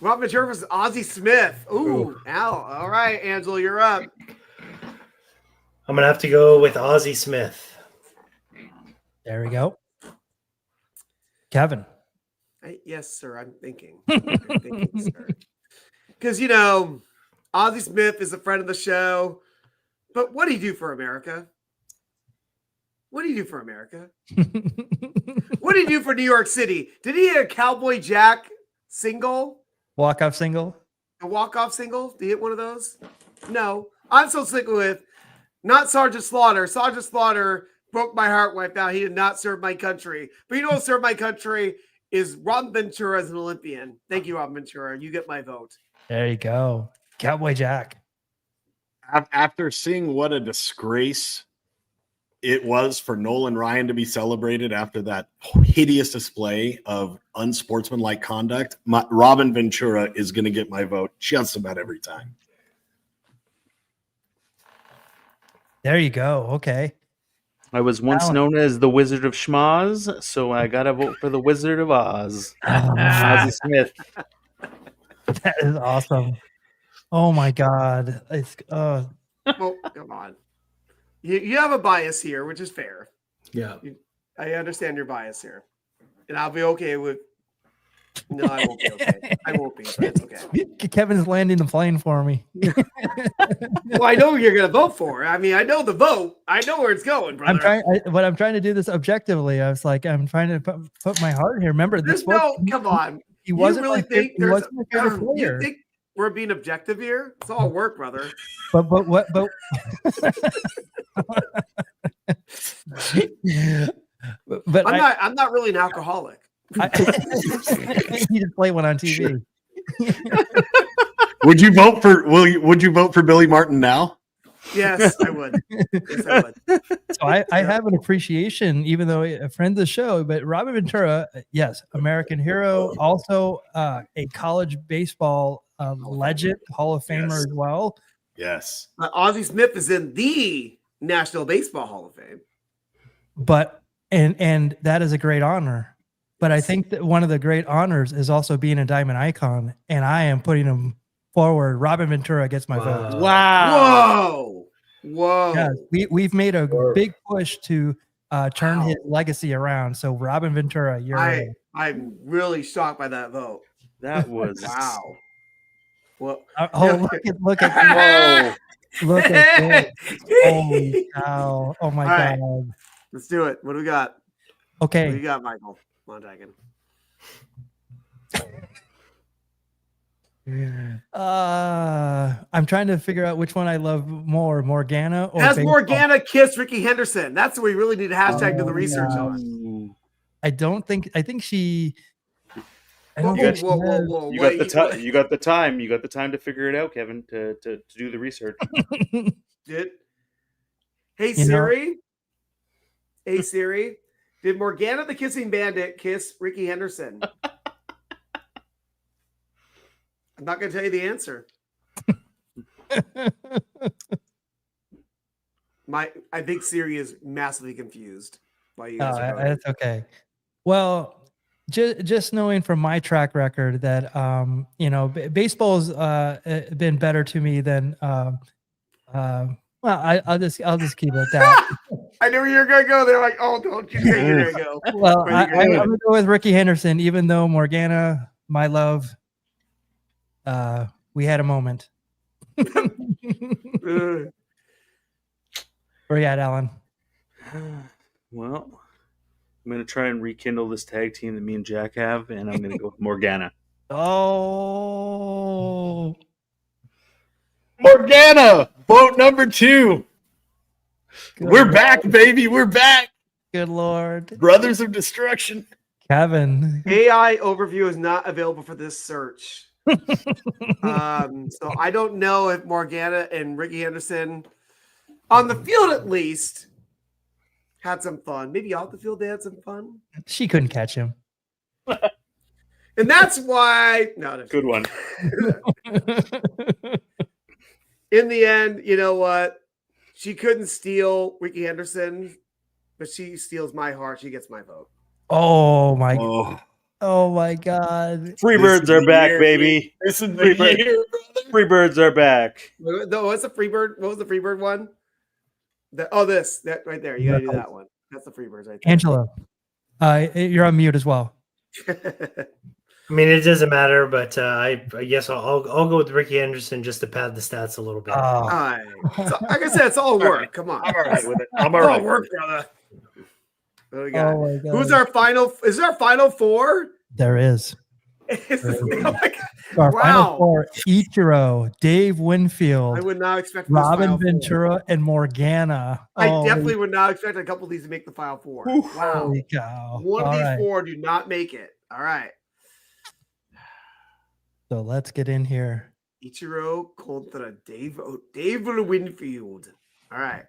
Rob Ventura versus Ozzie Smith. Ooh, Al. All right, Angela, you're up. I'm gonna have to go with Ozzie Smith. There we go. Kevin. Yes, sir. I'm thinking. Sir. Because, Ozzie Smith is a friend of the show. But what do you do for America? What do you do for America? What do you do for New York City? Did he hit a Cowboy Jack single? Walk-off single? A walk-off single? Did he hit one of those? No. I'm so sick with not Sergeant Slaughter. Sergeant Slaughter broke my heart when I found he did not serve my country. But you know what served my country is Robin Ventura as an Olympian. Thank you, Robin Ventura. You get my vote. There you go. Cowboy Jack. After seeing what a disgrace it was for Nolan Ryan to be celebrated after that hideous display of unsportsmanlike conduct, Robin Ventura is going to get my vote just about every time. There you go. Okay. I was once Allan. known as the Wizard of Schmoz, so I got to vote for the Wizard of Oz, Ozzie Smith. That is awesome. Oh my God. It's Well, come on. You have a bias here, which is fair. Yeah. I understand your bias here. And I'll be okay with. No, I won't be okay. I won't be, but it's okay. Kevin's landing the plane for me. Well, I know who you're going to vote for. I mean, I know the vote. I know where it's going, brother. I'm trying to do this objectively. I was like, I'm trying to put my heart here. Remember, There's no. Come on. He wasn't you really my think he wasn't my favorite you player. think we're being objective here? It's all work, brother. But what? But but I'm not really an alcoholic. I need to play one on TV. Would you vote for Billy Martin now? Yes, I would. Yes, I would. So I have an appreciation, even though a friend of the show, but Robin Ventura, yes, American hero, also a college baseball legend, Hall of Famer as well. Yes. Ozzie Smith is in the National Baseball Hall of Fame. But and that is a great honor. But I think that one of the great honors is also being a diamond icon, and I am putting him forward. Robin Ventura gets my vote. Wow. Whoa. Yeah, we've made a big push to turn his legacy around. So Robin Ventura, I'm really shocked by that vote. That was wow. Well, look at look at this. Holy cow. Oh my right. God. Let's do it. What do we got? Okay. What do you got, Michael Mondragon? I'm trying to figure out which one I love more, Morgana or Has baseball. Morgana kissed Ricky Henderson? That's what we really need to hashtag do the research on. I think she. I don't Whoa, think whoa, she whoa, has. whoa, You wait, got the time. You got the time. You got the time to figure it out, Kevin, to do the research. Hey Siri. Hey Siri. Did Morgana the Kissing Bandit kiss Ricky Henderson? I'm not going to tell you the answer. I think Siri is massively confused by you guys. That's okay. Well, just knowing from my track record that baseball's been better to me than I'll just keep it at that. I knew you were going to go there. Like, oh, don't you say you're going to go. Well, I'm going to go with Ricky Henderson, even though Morgana, my love, we had a moment. Where you at, Allan? Well, I'm going to try and rekindle this tag team that me and Jack have, and I'm going to go with Morgana. Oh. Morgana, vote number 2. Good We're Lord. back, baby. We're back. Good Lord. Brothers of Destruction. Kevin. AI overview is not available for this search. So I don't know if Morgana and Ricky Henderson. on the field at least, had some fun. Maybe off the field they had some fun. She couldn't catch him. And that's why Good one. in the end, you know what? She couldn't steal Ricky Henderson, but she steals my heart. She gets my vote. Oh my! Oh, Oh my God! Freebirds are back, baby. this is the Freebird. year, brother. Freebirds are back. No, what's the Freebird? What was the Freebird one? That right there. You gotta do that one. That's the Freebirds right there. Angela, you're on mute as well. I mean, it doesn't matter, but I guess I'll go with Ricky Anderson just to pad the stats a little bit. All right. So, like I said, it's all work. Come on. I'm all right with it. I'm All all right. work, brother. What do we got? Oh my God! Who's our final? Is there a final four? There is. Oh my God. Our Wow. final four: Ichiro, Dave Winfield, I would not expect this Robin final four. Ventura, and Morgana. I Oh, definitely would not expect a couple of these to make the final four. Wow. holy cow! One of All these right, four do not make it. All right. so let's get in here. Ichiro contra Dave Winfield. All right.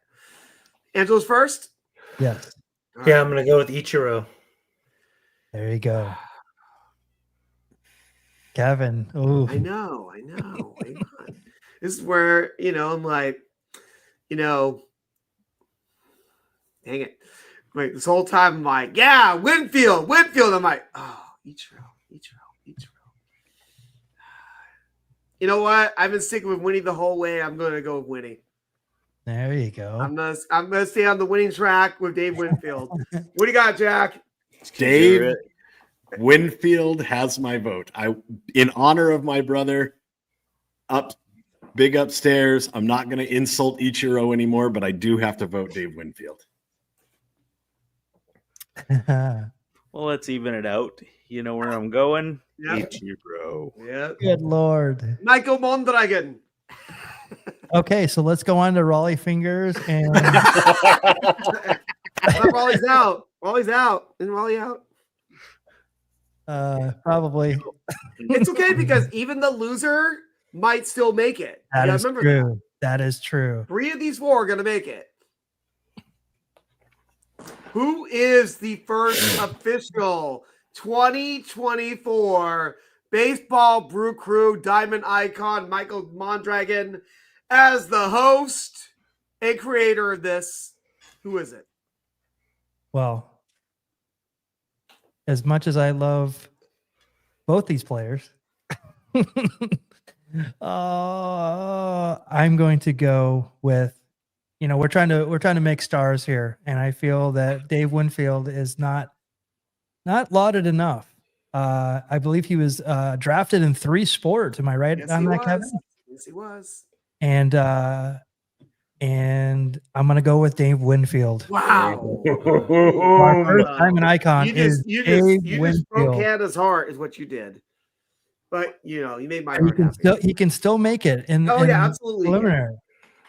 Angela's first? Yes, All Yeah, right. I'm going to go with Ichiro. there you go. Kevin. Ooh. I know. Hang on. This is where, I'm like, dang it. Wait, this whole time I'm like, yeah, Winfield. I'm like, oh, Ichiro. You know what? I've been sticking with Winnie the whole way. I'm going to go with Winnie. There you go. I'm gonna stay on the winning track with Dave Winfield. What do you got, Jack? Dave Winfield has my vote. In honor of my brother, big upstairs. I'm not going to insult Ichiro anymore, but I do have to vote Dave Winfield. Well, let's even it out. You know where I'm going? Yep. Ichiro. Yeah. Good Lord. Michael Mondragon. Okay, so let's go on to Raleigh Fingers and Raleigh's out. Raleigh's out. Isn't Raleigh out? probably. It's okay because even the loser might still make it. That You gotta is remember true. That is true. 3 of these 4 are going to make it. Who is the first official 2024 Baseball Brew Crew Diamond Icon Michael Mondragon as the host and creator of this? Who is it? Well, as much as I love both these players, I'm going to go with, we're trying to make stars here, and I feel that Dave Winfield is not lauded enough. I believe he was drafted in 3 sports. Am I right Yes, on he that, was. Kevin? Yes, he was. And I'm gonna go with Dave Winfield. Wow. Our first time an icon is You Dave just broke Winfield. Canada's heart is what you did. But, you made my He heart can happy. he can still make it in Absolutely. preliminary.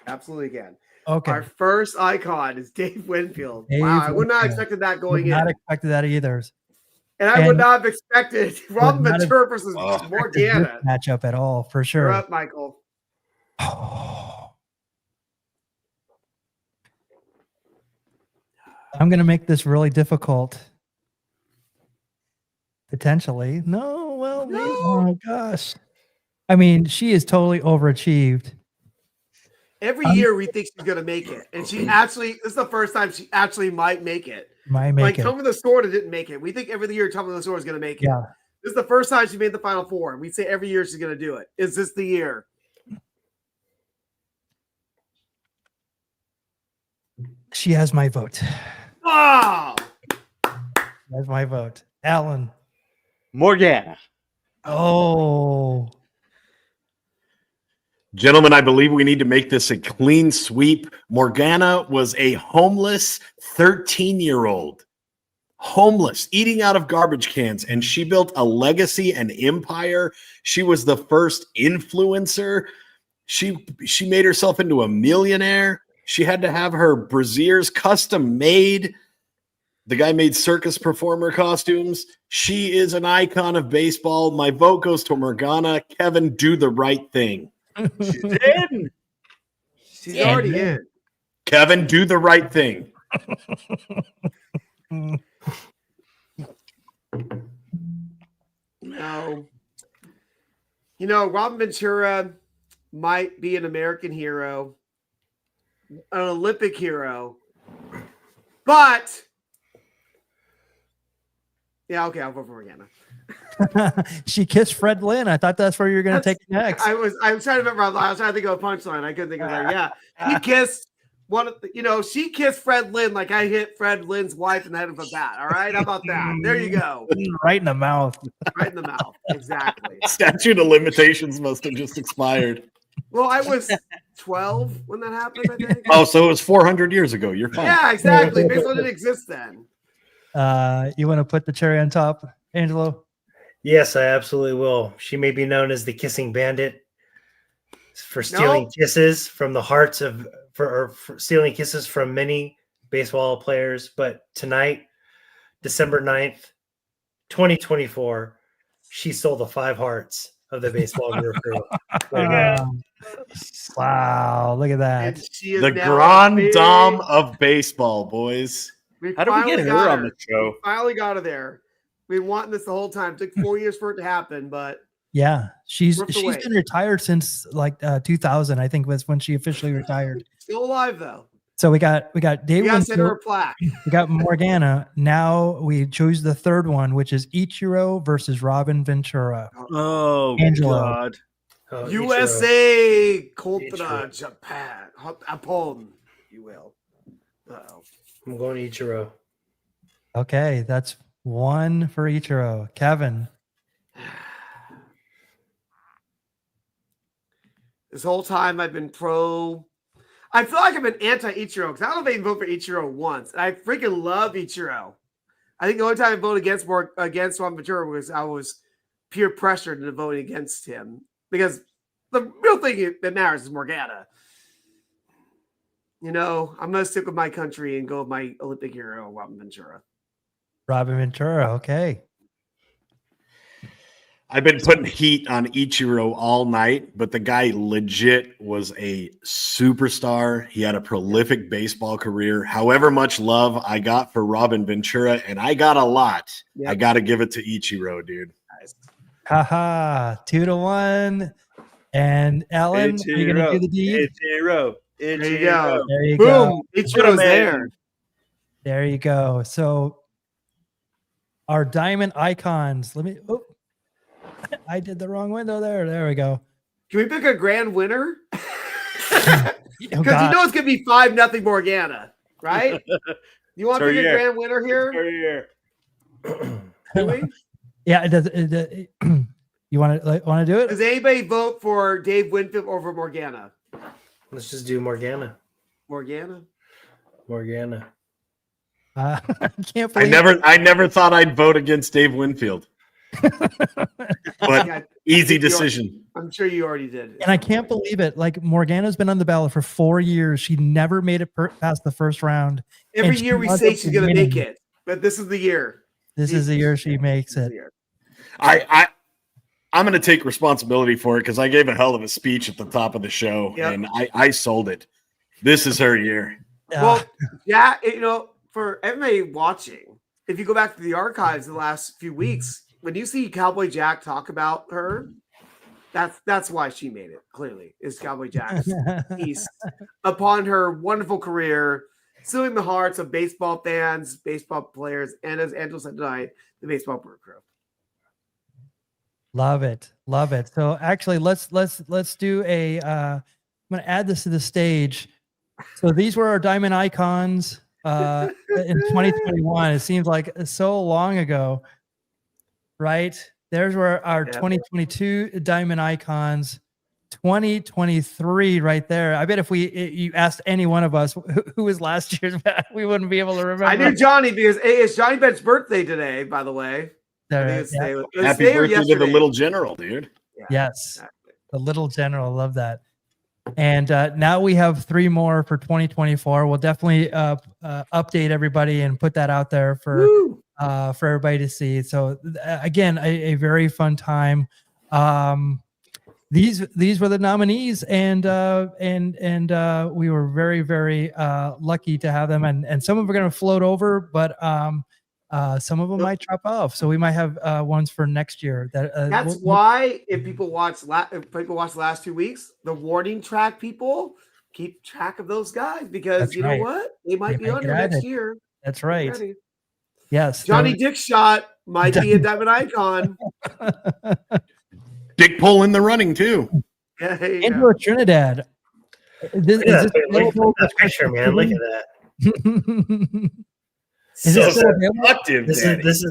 Absolutely can. Okay. Our first icon is Dave Winfield. Dave Wow, I would not have Winfield. expected that Would going not in. expected that either. And I would and not have expected Robin not have Ventura versus expected Morgana. Matchup at all for You're sure. up, Michael. I'm gonna make this really difficult. Potentially. No, well, maybe. Oh gosh. I mean, she is totally overachieved. Every year we think she's going to make it. And she actually, this is the first time she actually might make it. Might Like make it. Tom of the Sword didn't make it. We think every year Tom of the Sword is going to make it. Yeah. This is the first time she made the Final Four. We say every year she's going to do it. Is this the year? She has my vote. Wow. That's my vote. Allan. Morgana. Oh. Gentlemen, I believe we need to make this a clean sweep. Morgana was a homeless 13-year-old. Homeless, eating out of garbage cans, and she built a legacy and empire. She was the first influencer. She made herself into a millionaire. She had to have her brasiers custom made. The guy made circus performer costumes. She is an icon of baseball. My vote goes to Morgana. Kevin, do the right thing. She's in. She's already in. Kevin, do the right thing. No. You know, Robin Ventura might be an American hero, an Olympic hero, but yeah, okay, I'll vote for Morgana. She kissed Fred Lynn. I thought that's where you were going to take it next. I was trying to remember. I was trying to think of a punchline. I couldn't think of that. Yeah, he kissed one of the, she kissed Fred Lynn like I hit Fred Lynn's wife in the head with a bat. All right, how about that? There you go. Right in the mouth. Right in the mouth. Exactly. Statute of limitations must have just expired. Well, I was 12 when that happened, I think. Oh, so it was 400 years ago. You're fine. Yeah, exactly. Baseball didn't exist then. You want to put the cherry on top, Angelo? Yes, I absolutely will. She may be known as the Kissing Bandit for stealing kisses from the hearts of for stealing kisses from many baseball players. But tonight, December 9th, 2024, she stole the 5 hearts of the Baseball Brew Crew. Wow, look at that. The Grand Dame of baseball, boys. How do we get her on the show? We finally got her there. We've been wanting this the whole time. It took 4 years for it to happen, but yeah, she's away. been retired since like 2000. I think was when she officially retired. Still alive though. So we got Dave. We got to send her a plaque. We got Morgana. Now we choose the third one, which is Ichiro versus Robin Ventura. Oh, Angelo. God. Oh, USA Ichiro. contra Japan. Upon, you will. Uh-oh. I'm going Ichiro. Okay, that's 1 for Ichiro. Kevin. This whole time I've been I feel like I've been anti-Ichiro because I don't know if I can vote for Ichiro once. And I freaking love Ichiro. I think the only time I voted against Robin Ventura was I was peer pressured into voting against him because the real thing that matters is Morgana. I'm going to stick with my country and go with my Olympic hero, Robin Ventura. Robin Ventura. Okay. I've been putting heat on Ichiro all night, but the guy legit was a superstar. He had a prolific baseball career. However much love I got for Robin Ventura, and I got a lot, I got to give it to Ichiro, dude. Haha, 2-1. And Allan, are you going to do the deed? Ichiro. There you go. There you Boom. go. Ichiro's there. There you go. So our diamond icons. I did the wrong window there. There we go. Can we pick a grand winner? Because Oh, it's God. going to be 5-0 Morgana, right? You want to pick a grand winner here? Do we? Yeah, it does. You want to do it? Does anybody vote for Dave Winfield over Morgana? Let's just do Morgana. Morgana. I can't believe I never thought I'd vote against Dave Winfield. But Yeah, easy decision. I'm sure you already did. And I can't believe it. Like Morgana's been on the ballot for 4 years. She never made it past the first round. Every and she year we was say she's going to winning. make it, but this is the year. This is the year she makes it. I'm going to take responsibility for it because I gave a hell of a speech at the top of the show, and I sold it. This is her year. Well, yeah, for everybody watching, if you go back to the archives the last few weeks, when you see Cowboy Jack talk about her, that's why she made it. Clearly, is Cowboy Jack's piece upon her wonderful career, suing the hearts of baseball fans, baseball players, and as Angela said tonight, the Baseball Brew Crew. Love it. So actually, let's do a. I'm going to add this to the stage. So these were our diamond icons in 2021. It seems like so long ago, right? There's where our 2022 diamond icons. 2023 right there. I bet if you asked any one of us who was last year's bat, we wouldn't be able to remember. I knew Johnny because it's Johnny Bench's birthday today, by the way. Happy birthday to the little general, dude. Yeah, yes, exactly. The little general. Love that. And now we have 3 more for 2024. We'll definitely update everybody and put that out there for everybody to see. So again, a very fun time. these were the nominees, and we were very, very lucky to have them. And some of them are going to float over, but some of them might drop off. So we might have ones for next year. That's why if people watch the last 2 weeks, the warning track people keep track of those guys, because you know what? They might be on here next year. That's right. Yes. Johnny Dickshot might be a Diamond Icon. Dick Pull in the running too. Yeah, Andrew Trinidad. Look at that picture, man. Look at that.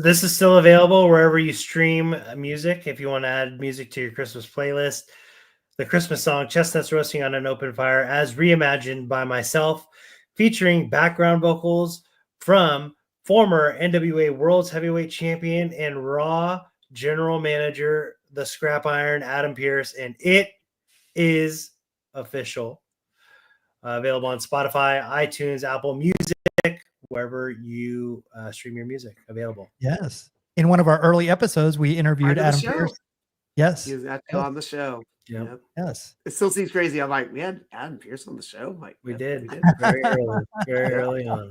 This is still available wherever you stream music. If you want to add music to your Christmas playlist, the Christmas song "Chestnuts Roasting on an Open Fire," as reimagined by myself, featuring background vocals from former NWA World's Heavyweight Champion and Raw General Manager, the Scrap Iron, Adam Pearce, and it is official. Available on Spotify, iTunes, Apple Music, wherever you stream your music. Available. Yes. In one of our early episodes, we interviewed Adam Pearce. Yes. He was actually on the show. Yep. Yes. It still seems crazy. I'm like, we had Adam Pearce on the show. I'm like, we did. Very early on.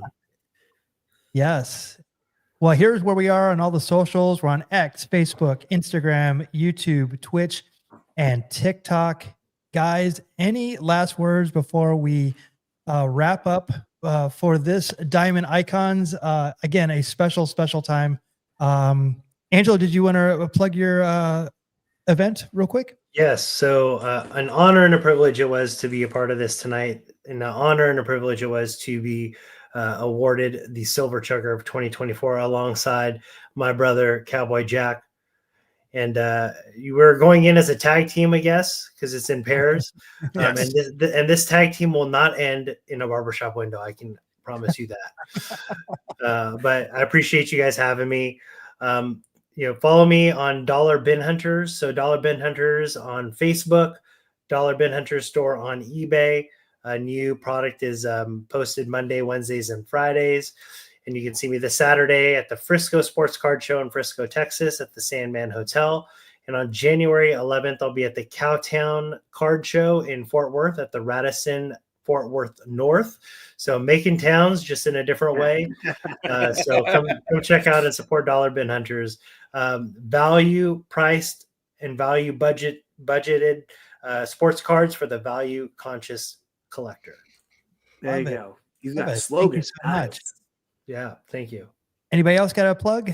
Yes. Well, here's where we are on all the socials. We're on X, Facebook, Instagram, YouTube, Twitch, and TikTok. Guys, any last words before we wrap up for this Diamond Icons? Again, a special time. Angela, did you want to plug your event real quick? Yes. So an honor and a privilege it was to be a part of this tonight. And an honor and a privilege it was to be awarded the Silver Chugger of 2024 alongside my brother, Cowboy Jack. And you were going in as a tag team, I guess, because it's in pairs. Yes. And this tag team will not end in a barbershop window. I can promise you that. But I appreciate you guys having me. Follow me on Dollar Bin Hunters. So Dollar Bin Hunters on Facebook, Dollar Bin Hunters store on eBay. A new product is posted Monday, Wednesdays, and Fridays. And you can see me this Saturday at the Frisco Sports Card Show in Frisco, Texas at the Sandman Hotel. And on January 11th, I'll be at the Cowtown Card Show in Fort Worth at the Radisson Fort Worth North. So making towns just in a different way. So come check out and support Dollar Bin Hunters. Value priced and value budgeted sports cards for the value conscious collector. There you go. He's got a slogan. Thank you so much. Yeah, thank you. Anybody else got a plug?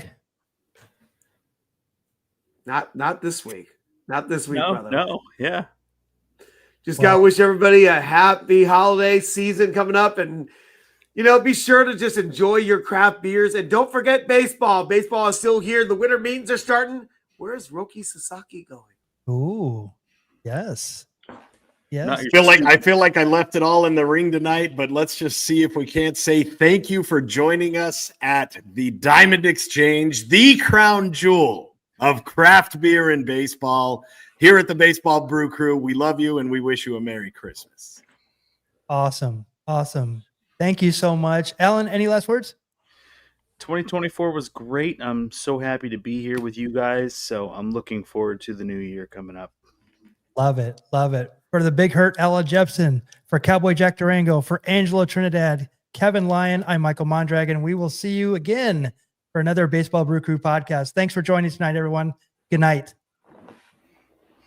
Not this week. Not this week, brother. No, yeah. Just gotta wish everybody a happy holiday season coming up, and be sure to just enjoy your craft beers, and don't forget baseball. Baseball is still here. The winter meetings are starting. Where's Roki Sasaki going? Ooh, yes. Yes. I feel like I left it all in the ring tonight, but let's just see if we can't say thank you for joining us at the Diamond Exchange, the crown jewel of craft beer and baseball. Here at the Baseball Brew Crew, we love you and we wish you a Merry Christmas. Awesome. Thank you so much. Allan, any last words? 2024 was great. I'm so happy to be here with you guys. So I'm looking forward to the new year coming up. Love it. For the Big Hurt, Ella Jepsen, for Cowboy Jack Durango, for Angela Trinidad, Kevin Lyon, I'm Michael Mondragon. We will see you again for another Baseball Brew Crew podcast. Thanks for joining tonight, everyone. Good night.